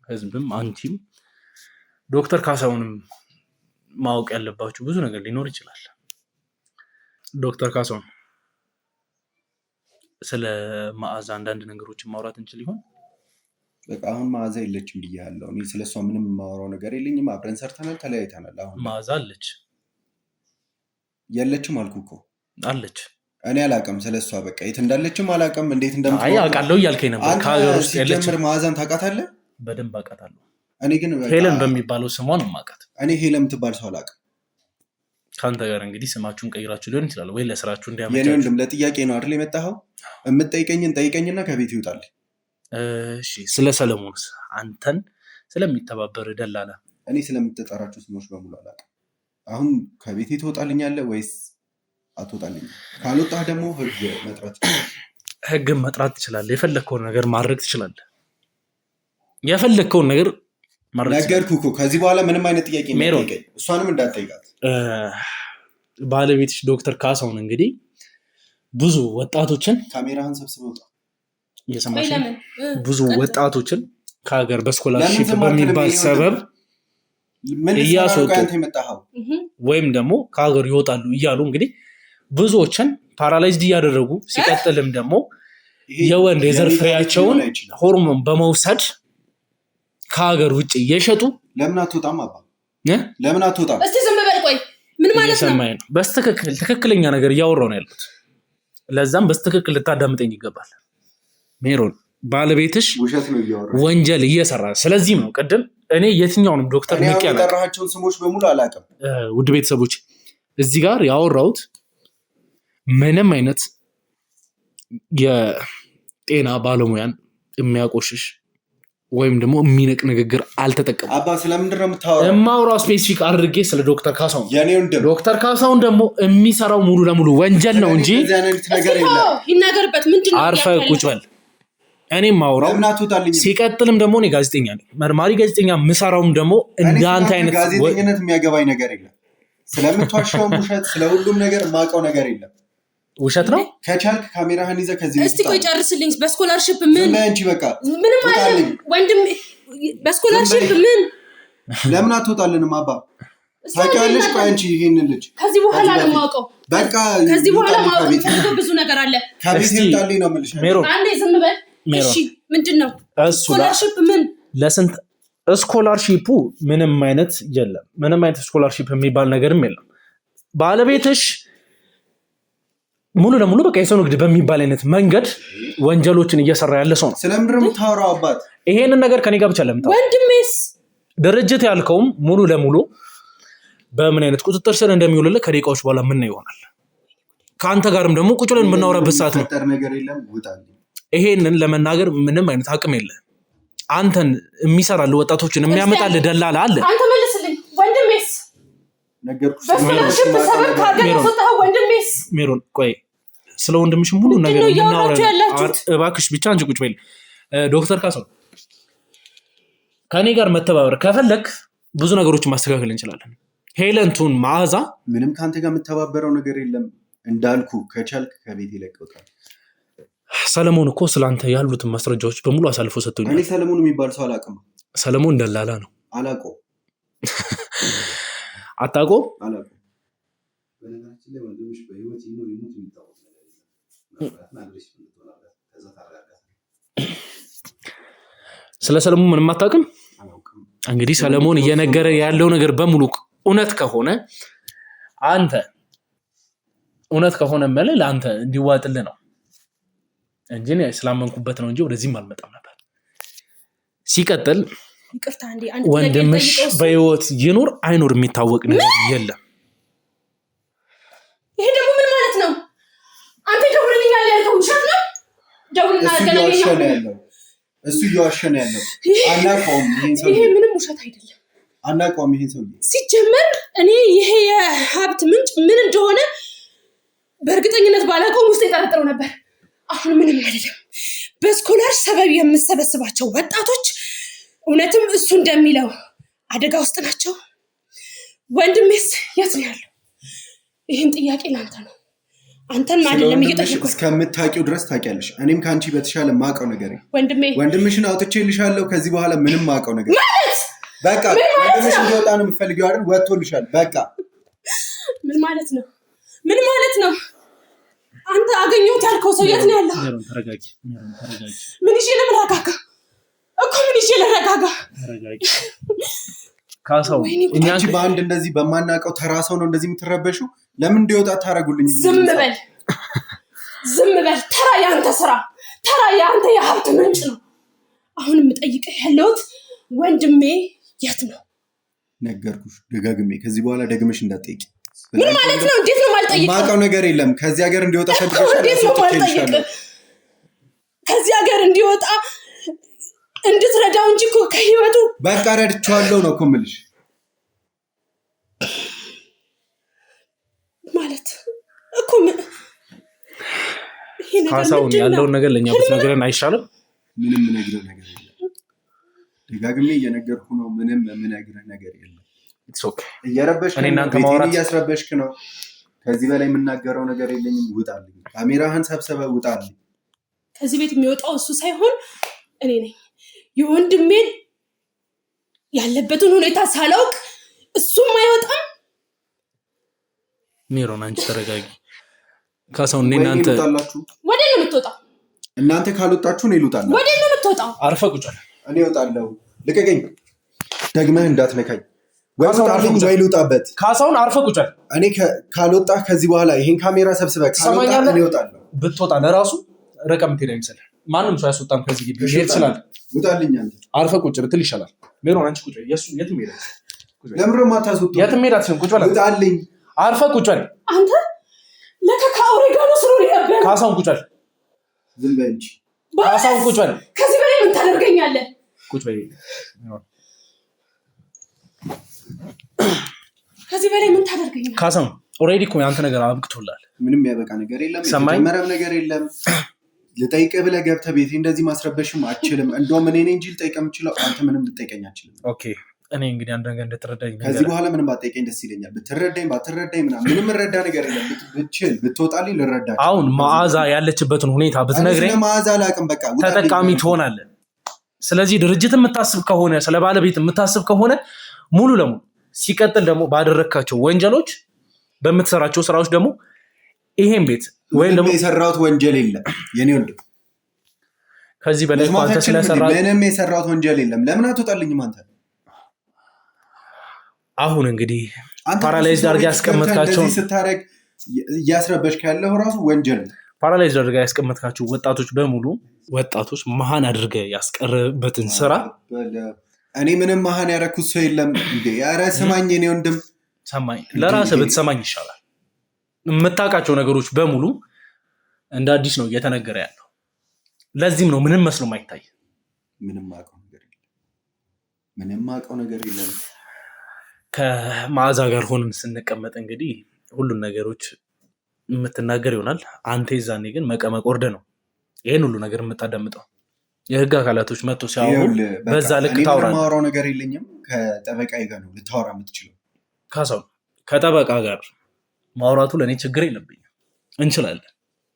ህዝብም አንቺም ዶክተር ካሳሁንም ማወቅ ያለባችሁ ብዙ ነገር ሊኖር ይችላል። ዶክተር ካሳሁን ስለ መዓዛ አንዳንድ ነገሮችን ማውራት እንችል ይሆን? በቃ አሁን መዓዛ የለችም ብያለሁ። እኔ ስለሷ ምንም የማወራው ነገር የለኝም። አብረን ሰርተናል፣ ተለያይተናል። አሁን መዓዛ አለች የለችም አልኩ እኮ። አለች። እኔ አላውቅም ስለሷ። በቃ የት እንዳለችም አላውቅም፣ እንዴት እንደምትኖር። አይ አውቃለሁ እያልከኝ ነበር። ከሀገር ውስጥ ያለች ጀምር መዓዛን ታውቃታለህ? በደንብ አውቃታለሁ። እኔ ግን ሄለን በሚባለው ስሟ ነው የማውቃት። እኔ ሄለን የምትባል ሰው አላውቅም። ከአንተ ጋር እንግዲህ ስማችሁን ቀይራችሁ ሊሆን ይችላል ወይ ለስራችሁ እንዲያመቻችሁ። የኔ ወንድም ለጥያቄ ነው አይደል የመጣኸው? የምትጠይቀኝን ጠይቀኝና ከቤት ይውጣል። እሺ ስለ ሰለሞንስ አንተን ስለሚተባበር ደላላ እኔ ስለምትጠራቸው ስሞች በሙሉ አላውቅም። አሁን ከቤት ትወጣልኛለህ ወይስ አትወጣልኝ? ካልወጣህ ደግሞ ህግን መጥራት ትችላለህ። የፈለግከውን ነገር ማድረግ ትችላለህ። የፈለግከውን ነገር ነገርኩህ እኮ። ከዚህ በኋላ ምንም አይነት ጥያቄ እንዳትጠይቀኝ፣ እሷንም እንዳትጠይቃት። ባለቤትሽ ዶክተር ካሳሁን እንግዲህ ብዙ ወጣቶችን ካሜራህን ሰብስበው ውጣ። እየሰማሽ ብዙ ወጣቶችን ከሀገር በስኮላርሺፕ በሚባል ሰበብ እያስወጡ ወይም ደግሞ ከሀገር ይወጣሉ እያሉ እንግዲህ ብዙዎችን ፓራላይዝድ እያደረጉ ሲቀጥልም ደግሞ የወንድ የዘር ፍሬያቸውን ሆርሞን በመውሰድ ከሀገር ውጭ እየሸጡ ለምን አትወጣም? አባ ለምን አትወጣም? እስቲ ዝም በል። ቆይ ምን ማለት ነው? በስትክክል ትክክለኛ ነገር እያወራሁ ነው ያሉት። ለዛም በስትክክል ልታዳምጠኝ ይገባል። ሜሮን ባለቤትሽ ወንጀል እየሰራ ስለዚህም ነው ቅድም እኔ የትኛውንም ዶክተር ንቅ ያላቸውን ስሞች በሙሉ አላውቅም። ውድ ቤተሰቦች እዚህ ጋር ያወራሁት ምንም አይነት የጤና ባለሙያን የሚያቆሽሽ ወይም ደግሞ የሚነቅ ንግግር አልተጠቀም። አባ ስለምንድን ነው የምታወራው? የማውራው ስፔሲፊክ አድርጌ ስለ ዶክተር ካሳሁን። ዶክተር ካሳሁን ደግሞ የሚሰራው ሙሉ ለሙሉ ወንጀል ነው እንጂ ይናገርበት። ምንድን ነው? አርፈህ ቁጭ በል። እኔም ማውራው ሲቀጥልም ደግሞ እኔ ጋዜጠኛ ነኝ፣ መርማሪ ጋዜጠኛ። የምሰራውም ደግሞ እንዳንተ አይነት ጋዜጠኝነት የሚያገባኝ ነገር የለም። ስለምትዋሻው ውሸት፣ ስለሁሉም ነገር የማውቀው ነገር የለም። ውሸት ነው። ከቻልክ ካሜራህን ይዘህ ከዚህ እስቲ ቆይ ጨርስልኝ። በስኮላርሺፕ ምን አንቺ በቃ ምን ማለት ወንድም በስኮላርሺፕ ምን ለምን አትወጣልንም? አባ ታውቂያለሽ። ቆይ አንቺ ይሄንን ልጅ ከዚህ በኋላ ነው የማውቀው። በቃ ከዚህ በኋላ ማውቀው ብዙ ነገር አለ። ከቤት ይጣልኝ ነው የምልሽ። አንዴ ዝም በል እሺ። ምንድነው ስኮላርሺፕ? ምን ለስንት ስኮላርሺፑ ምንም አይነት የለም። ምንም አይነት ስኮላርሺፕ የሚባል ነገርም የለም። ባለቤትሽ ሙሉ ለሙሉ በቃ የሰው ንግድ በሚባል አይነት መንገድ ወንጀሎችን እየሰራ ያለ ሰው ነው። ስለምንድን ነው የምታወራው አባት? ይሄንን ነገር ከኔ ጋር ብቻ ለምታወራው ወንድሜስ ድርጅት ያልከውም ሙሉ ለሙሉ በምን አይነት ቁጥጥር ስር እንደሚውልልህ ከደቂቃዎች በኋላ ምን ይሆናል። ከአንተ ጋርም ደግሞ ቁጭ ብለን የምናወራበት ሰዓት ነው። ነገር የለም ውጣልኝ። ይሄንን ለመናገር ምንም አይነት አቅም የለም። አንተን የሚሰራልህ ወጣቶችን የሚያመጣልህ ደላላ አለ። አንተ መልስልኝ። ወንድሜስ ነገርኩሽ። በስኮላርሺፕ ሰበብ ካገኘ ሰጣው ወንድሜስ። ሜሮን ቆይ ስለ ወንድምሽ ሙሉ ነገር እናወራለን። እባክሽ ብቻ አንቺ ቁጭ በይ። ዶክተር ካሳሁን ከኔ ጋር መተባበር ከፈለክ ብዙ ነገሮችን ማስተካከል እንችላለን። ሄለንቱን መዓዛ ምንም ካንተ ጋር የምተባበረው ነገር የለም። እንዳልኩ ከቻልክ ከቤት ይለቀውታል። ሰለሞን እኮ ስላንተ ያሉትን ማስረጃዎች በሙሉ አሳልፎ ሰጥቶኛል። እኔ ሰለሞን የሚባል ሰው አላውቅም። ሰለሞን ደላላ ነው። አላውቀውም። አታውቀውም? አላውቀውም። በነገራችን ላይ ወንድምሽ በህይወት ይኖር ይሞት የሚታወቅ ነገር የለም። ስለ ሰለሞን ምንም አታውቅም? እንግዲህ ሰለሞን እየነገረ ያለው ነገር በሙሉ እውነት ከሆነ አንተ እውነት ከሆነ ማለት ለአንተ እንዲዋጥልህ ነው እንጂ ስላመንኩበት ነው እንጂ ወደዚህም አልመጣም ነበር። ሲቀጥል ይቅርታ እንዴ ወንድምሽ በህይወት ይኖር አይኖር የሚታወቅ ነገር የለም። ይሄ ደግሞ ምን ማለት ነው? አንተ ደውልልኛል ያልከው ውሸት ነው? ደውልና ያለው እሱ እየዋሸ ነው ያለው። አናውቀውም። ይሄ ምንም ውሸት አይደለም። አናውቀውም። ይሄ ሰው ሲጀመር እኔ ይሄ የሀብት ምንጭ ምን እንደሆነ በእርግጠኝነት ባላውቀውም ውስጥ የጠረጠረው ነበር። አሁን ምንም አይደለም። በስኮላር ሰበብ የምሰበስባቸው ወጣቶች እውነትም እሱ እንደሚለው አደጋ ውስጥ ናቸው። ወንድሜስ የት ነው ያለው? ይህን ጥያቄ ላንተ ነው። አንተን አይደለም እየጠየቅኩ። እስከምታውቂው ድረስ ታውቂያለሽ። እኔም ከአንቺ በተሻለ ማውቀው ነገር ወንድምሽን አውጥቼልሻለሁ። ከዚህ በኋላ ምንም ማውቀው ነገር በቃ ወንድምሽ እንዲወጣ ነው የምትፈልጊው አይደል? ወጥቶልሻል። በቃ ምን ማለት ነው? ምን ማለት ነው? አንተ አገኘሁት ያልከው ሰው የት ነው ያለው? ተረጋጊ። ምን ይዤ ልረጋጋ እኮ ምን ይዤ ልረጋጋ? ካሳው እኛ በአንድ እንደዚህ በማናውቀው ተራ ሰው ነው እንደዚህ የምትረበሹ? ለምን እንዲወጣ ታረጉልኝ? ዝም በል። ተራ ያንተ ስራ፣ ተራ ያንተ የሀብት ምንጭ ነው። አሁን የምጠይቅህ ያለሁት ወንድሜ የት ነው? ነገርኩሽ ደጋግሜ። ከዚህ በኋላ ደግመሽ እንዳትጠይቂ። ምን ማለት ነው? እንዴት ነው የማልጠይቀው? ማውቀው ነገር የለም። ከዚህ ሀገር እንዲወጣ ፈልገሻል። ከዚህ ሀገር እንዲወጣ እንድትረዳው እንጂ እኮ ከህይወቱ በቃ ረድቼዋለሁ ነው እኮ የምልሽ። ማለት እኮ ካሳሁን ያለውን ነገር ለእኛ ብትነግረን አይሻልም? ምንም የምነግርህ ነገር የለም። ደጋግሜ እየነገርኩ ነው። ምንም የምነግርህ ነገር የለም። እየረበሽክ ነው፣ እያስረበሽክ ነው። ከዚህ በላይ የምናገረው ነገር የለኝም። ውጣልኝ። ካሜራህን ሰብስበህ ውጣልኝ። ከዚህ ቤት የሚወጣው እሱ ሳይሆን እኔ ነኝ። የወንድሜን ያለበትን ሁኔታ ሳላውቅ እሱም አይወጣም። ሜሮን አንቺ ተረጋጊ። ካሳሁን እኔ እናንተ ወዴት ነው የምትወጣው? እናንተ ካልወጣችሁ እኔ ልውጣለሁ። ወዴት ነው የምትወጣው? አርፈህ ቁጭ በል። እኔ እወጣለሁ። ልቀቀኝ። ደግመህ እንዳትነካኝ። ወይ ልውጣበት። ካሳሁን አርፈህ ቁጭ በል። እኔ ካልወጣህ ከዚህ በኋላ ይሄን ካሜራ ሰብስበህ ካልወጣህ እኔ እወጣለሁ። ብትወጣ ለራሱ ረቀም ትሄድ አይመስልህ። ማንም ሰው ያስወጣም ከዚህ ግቢ ሄድ ይችላል። ውጣልኝ። አንተ አርፈህ ቁጭ ብትል ይሻላል። ሜሮን አንቺ ቁጭ በል። የትም ሄድ ለምን ነው የማታስወጣው? የትም ሄድ አትችልም። ቁጭ በል። ውጣልኝ። አርፈህ ቁጭ በል። አንተ ለካ ከአውሬ ጋር ካሳሁን ቁጭ በል። ዝም በል እንጂ ካሳሁን ቁጭ በል። ከዚህ በላይ ምን ታደርገኛለህ? ቁጭ በል። ከዚህ በላይ ምን ታደርገኛለህ? ካሳሁን ኦልሬዲ እኮ ያንተ ነገር አብቅቶላል። ምንም ያበቃ ነገር የለም፣ የተጀመረም ነገር የለም። ልጠይቅህ ብለህ ገብተህ ቤቴ እንደዚህ ማስረበሽም አችልም። እንደውም እኔ ነኝ እንጂ ልጠይቅህ የምችለው አንተ ምንም ልጠይቀኝ አችልም። ኦኬ እኔ እንግዲህ አንድ ነገር እንደተረዳኝ ከዚህ በኋላ ምንም ባጠይቀኝ ደስ ይለኛል። ብትረዳኝ ባትረዳኝ ምንም እረዳ ነገር የለም። ብችል ብትወጣልኝ ልረዳ። አሁን መዓዛ ያለችበትን ሁኔታ ብትነግረኝ መዓዛ ላቅም በቃ ተጠቃሚ ትሆናለህ። ስለዚህ ድርጅት የምታስብ ከሆነ ስለ ባለቤት የምታስብ ከሆነ ሙሉ ለሙሉ ሲቀጥል ደግሞ ባደረካቸው ወንጀሎች በምትሰራቸው ስራዎች ደግሞ ይሄን ቤት ወይም ደግሞ የሰራሁት ወንጀል የለም የኔ ወንድም። ከዚህ በላይ አንተ ስለሰራ ምንም የሰራሁት ወንጀል የለም። ለምን አትወጣልኝም አንተ? አሁን እንግዲህ ፓራላይዝ አድርገህ ያስቀመጥካቸው ስታደርግ እያስረበሽክ ያለው ራሱ ወንጀል ነው። ፓራላይዝ አድርገህ ያስቀመጥካቸው ወጣቶች በሙሉ ወጣቶች መሀን አድርገህ ያስቀረበትን ስራ እኔ ምንም መሀን ያደረኩት ሰው የለም እንዴ። ኧረ ስማኝ የኔ ወንድም ሰማኝ። ለራስህ ብትሰማኝ ይሻላል። የምታውቃቸው ነገሮች በሙሉ እንደ አዲስ ነው እየተነገረ ያለው። ለዚህም ነው ምንም መስሎ ማይታይ። ምንም አውቀው ነገር የለም። ከመዓዛ ጋር ሆነን ስንቀመጥ እንግዲህ ሁሉን ነገሮች የምትናገር ይሆናል። አንተ ይዛኔ ግን መቀመቅ ወርደ ነው ይህን ሁሉ ነገር የምታዳምጠው። የህግ አካላቶች መጥቶ ሲያወሩ በዛ ልክ ታወራለህ። ማወራው ነገር የለኝም። ከጠበቃዬ ጋር ነው ልታወራ የምትችለው። ካሳሁን ከጠበቃ ጋር ማውራቱ ለእኔ ችግር የለብኝም፣ እንችላለን።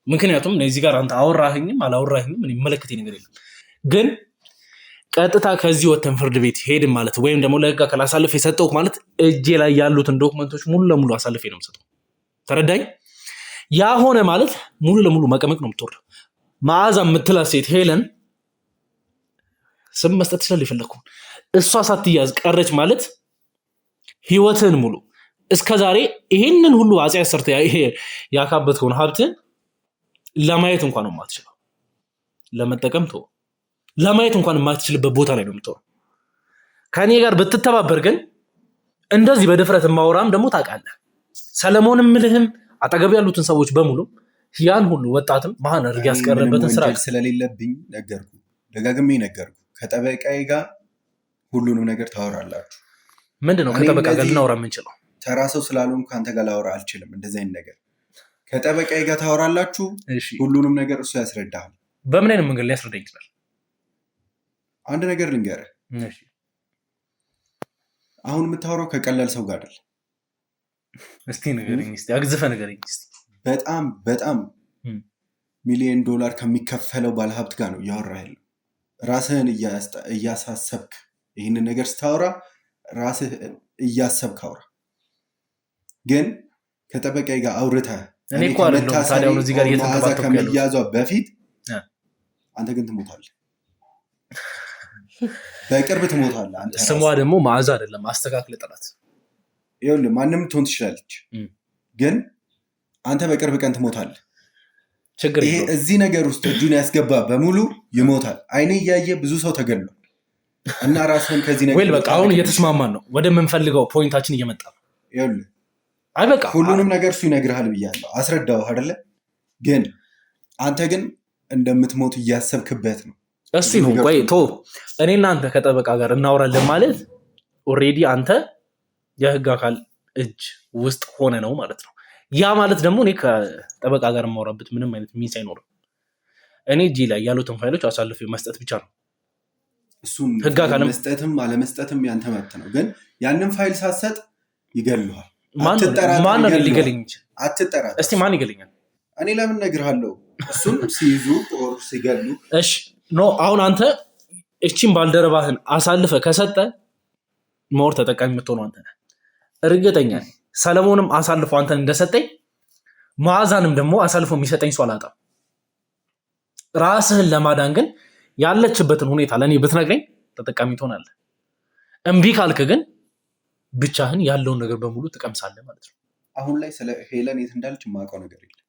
ምክንያቱም እዚህ ጋር አንተ አወራህኝም አላወራህኝም የሚመለከተኝ ነገር የለም። ግን ቀጥታ ከዚህ ወተን ፍርድ ቤት ሄድን ማለት ወይም ደግሞ ለህግ አካል አሳልፌ የሰጠሁት ማለት እጄ ላይ ያሉትን ዶክመንቶች ሙሉ ለሙሉ አሳልፌ ነው የምሰጠው። ተረዳኝ? ያ ሆነ ማለት ሙሉ ለሙሉ መቀመቅ ነው የምትወርደው። መዓዛ የምትላት ሴት ሄለን ስም መስጠት ይችላል የፈለግኩ። እሷ ሳትያዝ ቀረች ማለት ህይወትን ሙሉ እስከዛሬ ይሄንን ሁሉ አጽያት ሰርተ ያካበትከውን ሀብትን ለማየት እንኳን ነው የማትችለው። ለመጠቀም ተው፣ ለማየት እንኳን የማትችልበት ቦታ ላይ ነው የምትሆነው። ከኔ ጋር ብትተባበር ግን እንደዚህ በድፍረት ማውራም ደግሞ ታውቃለህ። ሰለሞንም ምልህም አጠገብ ያሉትን ሰዎች በሙሉ ያን ሁሉ ወጣትም መሀን አድርግ ያስቀረበትን ስራ ስለሌለብኝ ነገርኩ፣ ደጋግሜ ነገርኩ። ከጠበቃዬ ጋር ሁሉንም ነገር ታወራላችሁ። ምንድነው ከጠበቃ ጋር ልናወራ የምንችለው? ተራ ሰው ስላልሆንኩ ከአንተ ጋር ላወራ አልችልም። እንደዚህ አይነት ነገር ከጠበቃዬ ጋር ታወራላችሁ። ሁሉንም ነገር እሱ ያስረዳሃል። በምን አይነት መንገድ ሊያስረዳኝ ይችላል? አንድ ነገር ልንገርህ። አሁን የምታወራው ከቀላል ሰው ጋር አይደል። እስቲ ንገረኝ፣ እስቲ አግዝፈ ንገረኝ። እስቲ በጣም $1 ሚሊዮን ከሚከፈለው ባለሀብት ጋር ነው እያወራህ ያለው። ራስህን እያሳሰብክ ይህንን ነገር ስታወራ ራስህ እያሰብክ አውራ። ግን ከጠበቃዬ ጋር አውርተህ እኔ እኮ አይደለም ታዲያ እዚህ ጋር እየተንተባተብኩ ከመያዟ በፊት አንተ ግን ትሞታለህ። በቅርብ ትሞታለህ አንተ። ስሟ ደግሞ መዓዛ አይደለም፣ አስተካክል ጥራት። ይኸውልህ ማንም ትሆን ትችላለች፣ ግን አንተ በቅርብ ቀን ትሞታለህ። ይሄ እዚህ ነገር ውስጥ እጁን ያስገባ በሙሉ ይሞታል። አይኔ እያየ ብዙ ሰው ተገሏል። እና ራስህን ከዚህ ነገር በቃ አሁን እየተስማማን ነው፣ ወደምንፈልገው ፖይንታችን እየመጣ ነው። ይኸውልህ አይ በቃ ሁሉንም ነገር እሱ ይነግርሃል ብያለሁ፣ አስረዳሁህ አይደለ? ግን አንተ ግን እንደምትሞት እያሰብክበት ነው። እሱ ይሁን ቆይ ቶ እኔ እናንተ ከጠበቃ ጋር እናወራለን ማለት ኦልሬዲ አንተ የህግ አካል እጅ ውስጥ ሆነ ነው ማለት ነው። ያ ማለት ደግሞ እኔ ከጠበቃ ጋር የማወራበት ምንም አይነት ሚንስ አይኖርም። እኔ እጄ ላይ ያሉትን ፋይሎች አሳልፌ መስጠት ብቻ ነው። እሱን መስጠትም አለመስጠትም ያንተ መብት ነው። ግን ያንን ፋይል ሳትሰጥ ይገልሃል። ማን ነው ሊገለኝ ይችላል? አትጠራጠር። እስቲ ማን ይገለኛል? እኔ ለምን እነግርሃለሁ? እሱን ሲይዙ ጦር ሲገሉ። እሺ ኖ አሁን አንተ እቺን ባልደረባህን አሳልፈ ከሰጠ ሞር ተጠቃሚ የምትሆነው አንተ ነህ። እርግጠኛ ሰለሞንም አሳልፎ አንተን እንደሰጠኝ መዓዛንም ደግሞ አሳልፎ የሚሰጠኝ ሰው አላጣም። ራስህን ለማዳን ግን ያለችበትን ሁኔታ ለእኔ ብትነግረኝ ተጠቃሚ ትሆናለህ። እምቢ ካልክ ግን ብቻህን ያለውን ነገር በሙሉ ትቀምሳለህ ማለት ነው። አሁን ላይ ስለ ሄለን የት እንዳለች የማውቀው ነገር የለም።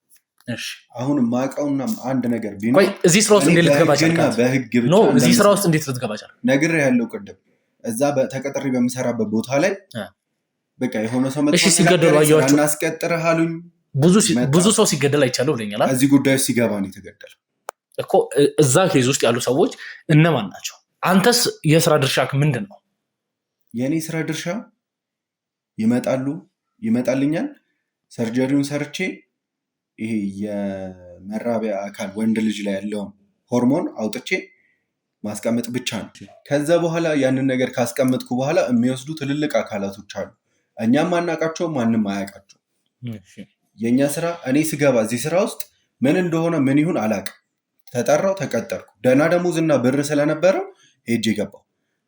አሁን የማውቀውና አንድ ነገር ቢኖር እዚህ ስራ ውስጥ እንዴት ልትገባ ቻልክ? በህግ ብቻ እዚህ ስራ ውስጥ እንዴት ልትገባ ቻልክ? ነግሬህ ያለው ቅድም እዛ ተቀጥሬ በምሰራበት ቦታ ላይ በቃ የሆነ ሰው መጥቶ ሲገደሉ አየኋቸው። እናስቀጥርህ አሉኝ። ብዙ ሰው ሲገደል አይቻለሁ ብለኛል። እዚህ ጉዳይ ሲገባ ነው የተገደለው እኮ። እዛ ኬዝ ውስጥ ያሉ ሰዎች እነማን ናቸው? አንተስ የስራ ድርሻ ምንድን ነው? የእኔ ስራ ድርሻ ይመጣልኛል፣ ሰርጀሪውን ሰርቼ ይሄ የመራቢያ አካል ወንድ ልጅ ላይ ያለውን ሆርሞን አውጥቼ ማስቀመጥ ብቻ ነው። ከዛ በኋላ ያንን ነገር ካስቀመጥኩ በኋላ የሚወስዱ ትልልቅ አካላቶች አሉ። እኛም አናውቃቸው፣ ማንም አያውቃቸው። የእኛ ስራ እኔ ስገባ እዚህ ስራ ውስጥ ምን እንደሆነ ምን ይሁን አላውቅም። ተጠራው፣ ተቀጠርኩ። ደህና ደሞዝና ብር ስለነበረው ሄጄ ገባሁ።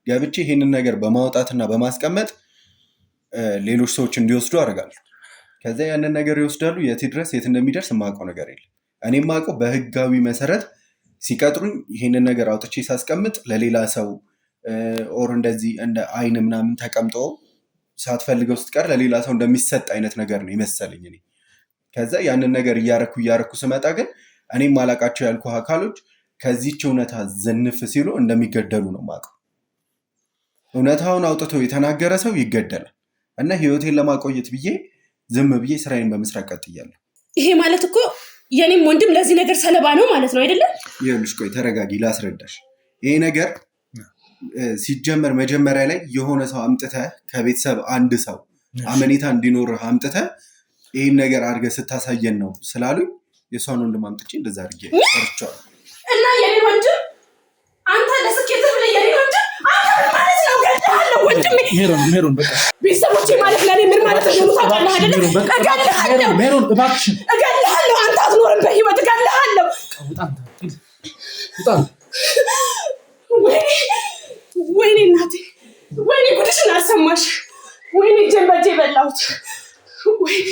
ገብቼ ይህንን ነገር በማውጣትና በማስቀመጥ ሌሎች ሰዎች እንዲወስዱ አደርጋለሁ። ከዛ ያንን ነገር ይወስዳሉ። የት ድረስ የት እንደሚደርስ የማውቀው ነገር የለም። እኔ የማውቀው በህጋዊ መሰረት ሲቀጥሩኝ ይህንን ነገር አውጥቼ ሳስቀምጥ ለሌላ ሰው ኦር እንደዚህ እንደ አይን ምናምን ተቀምጦ ሳትፈልገው ስትቀር ለሌላ ሰው እንደሚሰጥ አይነት ነገር ነው ይመሰለኝ እኔ። ከዛ ያንን ነገር እያረኩ ስመጣ ግን እኔም ማላቃቸው ያልኩ አካሎች ከዚህች እውነታ ዝንፍ ሲሉ እንደሚገደሉ ነው የማውቀው። እውነታውን አውጥቶ የተናገረ ሰው ይገደላል እና ህይወቴን ለማቆየት ብዬ ዝም ብዬ ስራዬን በመስራት ቀጥያለሁ። ይሄ ማለት እኮ የኔም ወንድም ለዚህ ነገር ሰለባ ነው ማለት ነው አይደለም? ይኸውልሽ ቆይ ተረጋጊ ላስረዳሽ። ይሄ ነገር ሲጀመር መጀመሪያ ላይ የሆነ ሰው አምጥተህ ከቤተሰብ አንድ ሰው አመኔታ እንዲኖርህ አምጥተህ ይህን ነገር አድርገህ ስታሳየን ነው ስላሉኝ የሷን ወንድም አምጥቼ እንደዛ አድርጌ ሰርቻለሁ። እና የኔ ወንድም አንተ ለስኬትህ ብለህ የኔ ወንድም አንተ ማለት ነው ገድለሃለሁ። ወንድሜ ሜሮን በቃ ቤተሰቦቼ ማለት ለኔ ምን ማለት ነው ታውቃለህ አይደል? እገድልሃለሁ ሜሮን እባክሽን እገድልሃለሁ። አንተ አትኖርም በህይወት እገድልሃለሁ። በጣም ወይኔ እናቴ፣ ወይኔ ጉድሽን አልሰማሽ። ወይኔ እጄን በእጄ በላሁት። ወይኔ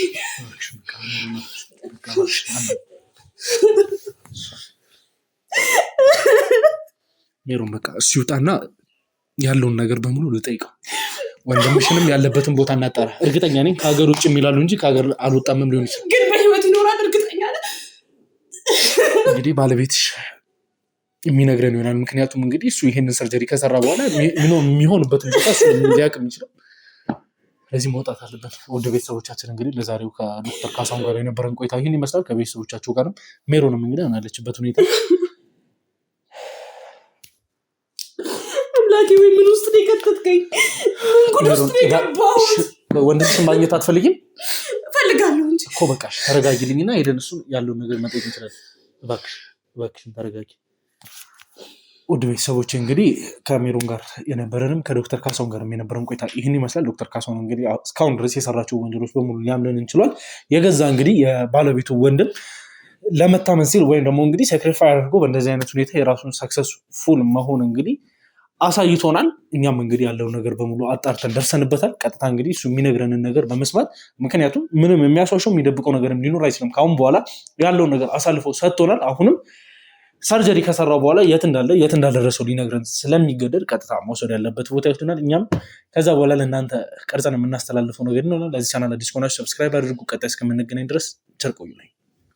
ሜሮን በቃ እሱ ይውጣና ያለውን ነገር በሙሉ ልጠይቀው። ወንድምሽንም ያለበትን ቦታ እናጣራ። እርግጠኛ ነኝ ከሀገር ውጭ የሚላሉ እንጂ ከሀገር አልወጣምም ሊሆን ይችላል። ግን በህይወት ይኖራል እርግጠኛ ነኝ። እንግዲህ ባለቤትሽ የሚነግረን ይሆናል። ምክንያቱም እንግዲህ እሱ ይሄንን ሰርጀሪ ከሰራ በኋላ የሚሆንበትን ቦታ እሱ ሊያውቅ የሚችለው። ለዚህ መውጣት አለበት። ወደ ቤተሰቦቻችን እንግዲህ ለዛሬው ከዶክተር ካሳሁን ጋር የነበረን ቆይታ ይህን ይመስላል። ከቤተሰቦቻቸው ጋርም ሜሮንም እንግዲህ ያለችበት ሁኔታ አምላኬ ወይ ምን ውስጥ ነው የከተትከኝ? ምን ጉድ ውስጥ ነው የገባሁት? ወንድምሽን ማግኘት አትፈልጊም? እፈልጋለሁ እንጂ እኮ በቃሽ፣ ተረጋጊልኝና ሄደን እሱ ያለውን ነገር መጠየቅ እንችላለን። እባክሽን ተረጋጊ። ውድ ቤተሰቦች እንግዲህ ከሜሮን ጋር የነበረንም ከዶክተር ካሳሁን ጋር የነበረን ቆይታ ይህን ይመስላል። ዶክተር ካሳሁን እንግዲህ እስካሁን ድረስ የሰራቸው ወንጀሎች በሙሉ ሊያምንን እንችሏል። የገዛ እንግዲህ የባለቤቱ ወንድም ለመታመን ሲል ወይም ደግሞ እንግዲህ ሳክሪፋይ አድርጎ በእንደዚህ አይነት ሁኔታ የራሱን ሰክሰስፉል መሆን እንግዲህ አሳይቶናል። እኛም እንግዲህ ያለውን ነገር በሙሉ አጣርተን ደርሰንበታል። ቀጥታ እንግዲህ እሱ የሚነግረንን ነገር በመስማት ምክንያቱም ምንም የሚያስዋሸው የሚደብቀው ነገር ሊኖር አይችልም። ከአሁን በኋላ ያለውን ነገር አሳልፎ ሰጥቶናል። አሁንም ሰርጀሪ ከሰራው በኋላ የት እንዳልደረሰው ሊነግረን ስለሚገደድ ቀጥታ መውሰድ ያለበት ቦታ ይወስደናል። እኛም ከዛ በኋላ ለእናንተ ቀርጸን የምናስተላልፈው ነገር ይኖራል። ለዚህ ቻናል አዲስ ከሆናችሁ ሰብስክራይብ አድርጉ። ቀጣይ እስከምንገናኝ ድረስ ቸር ቆዩልኝ።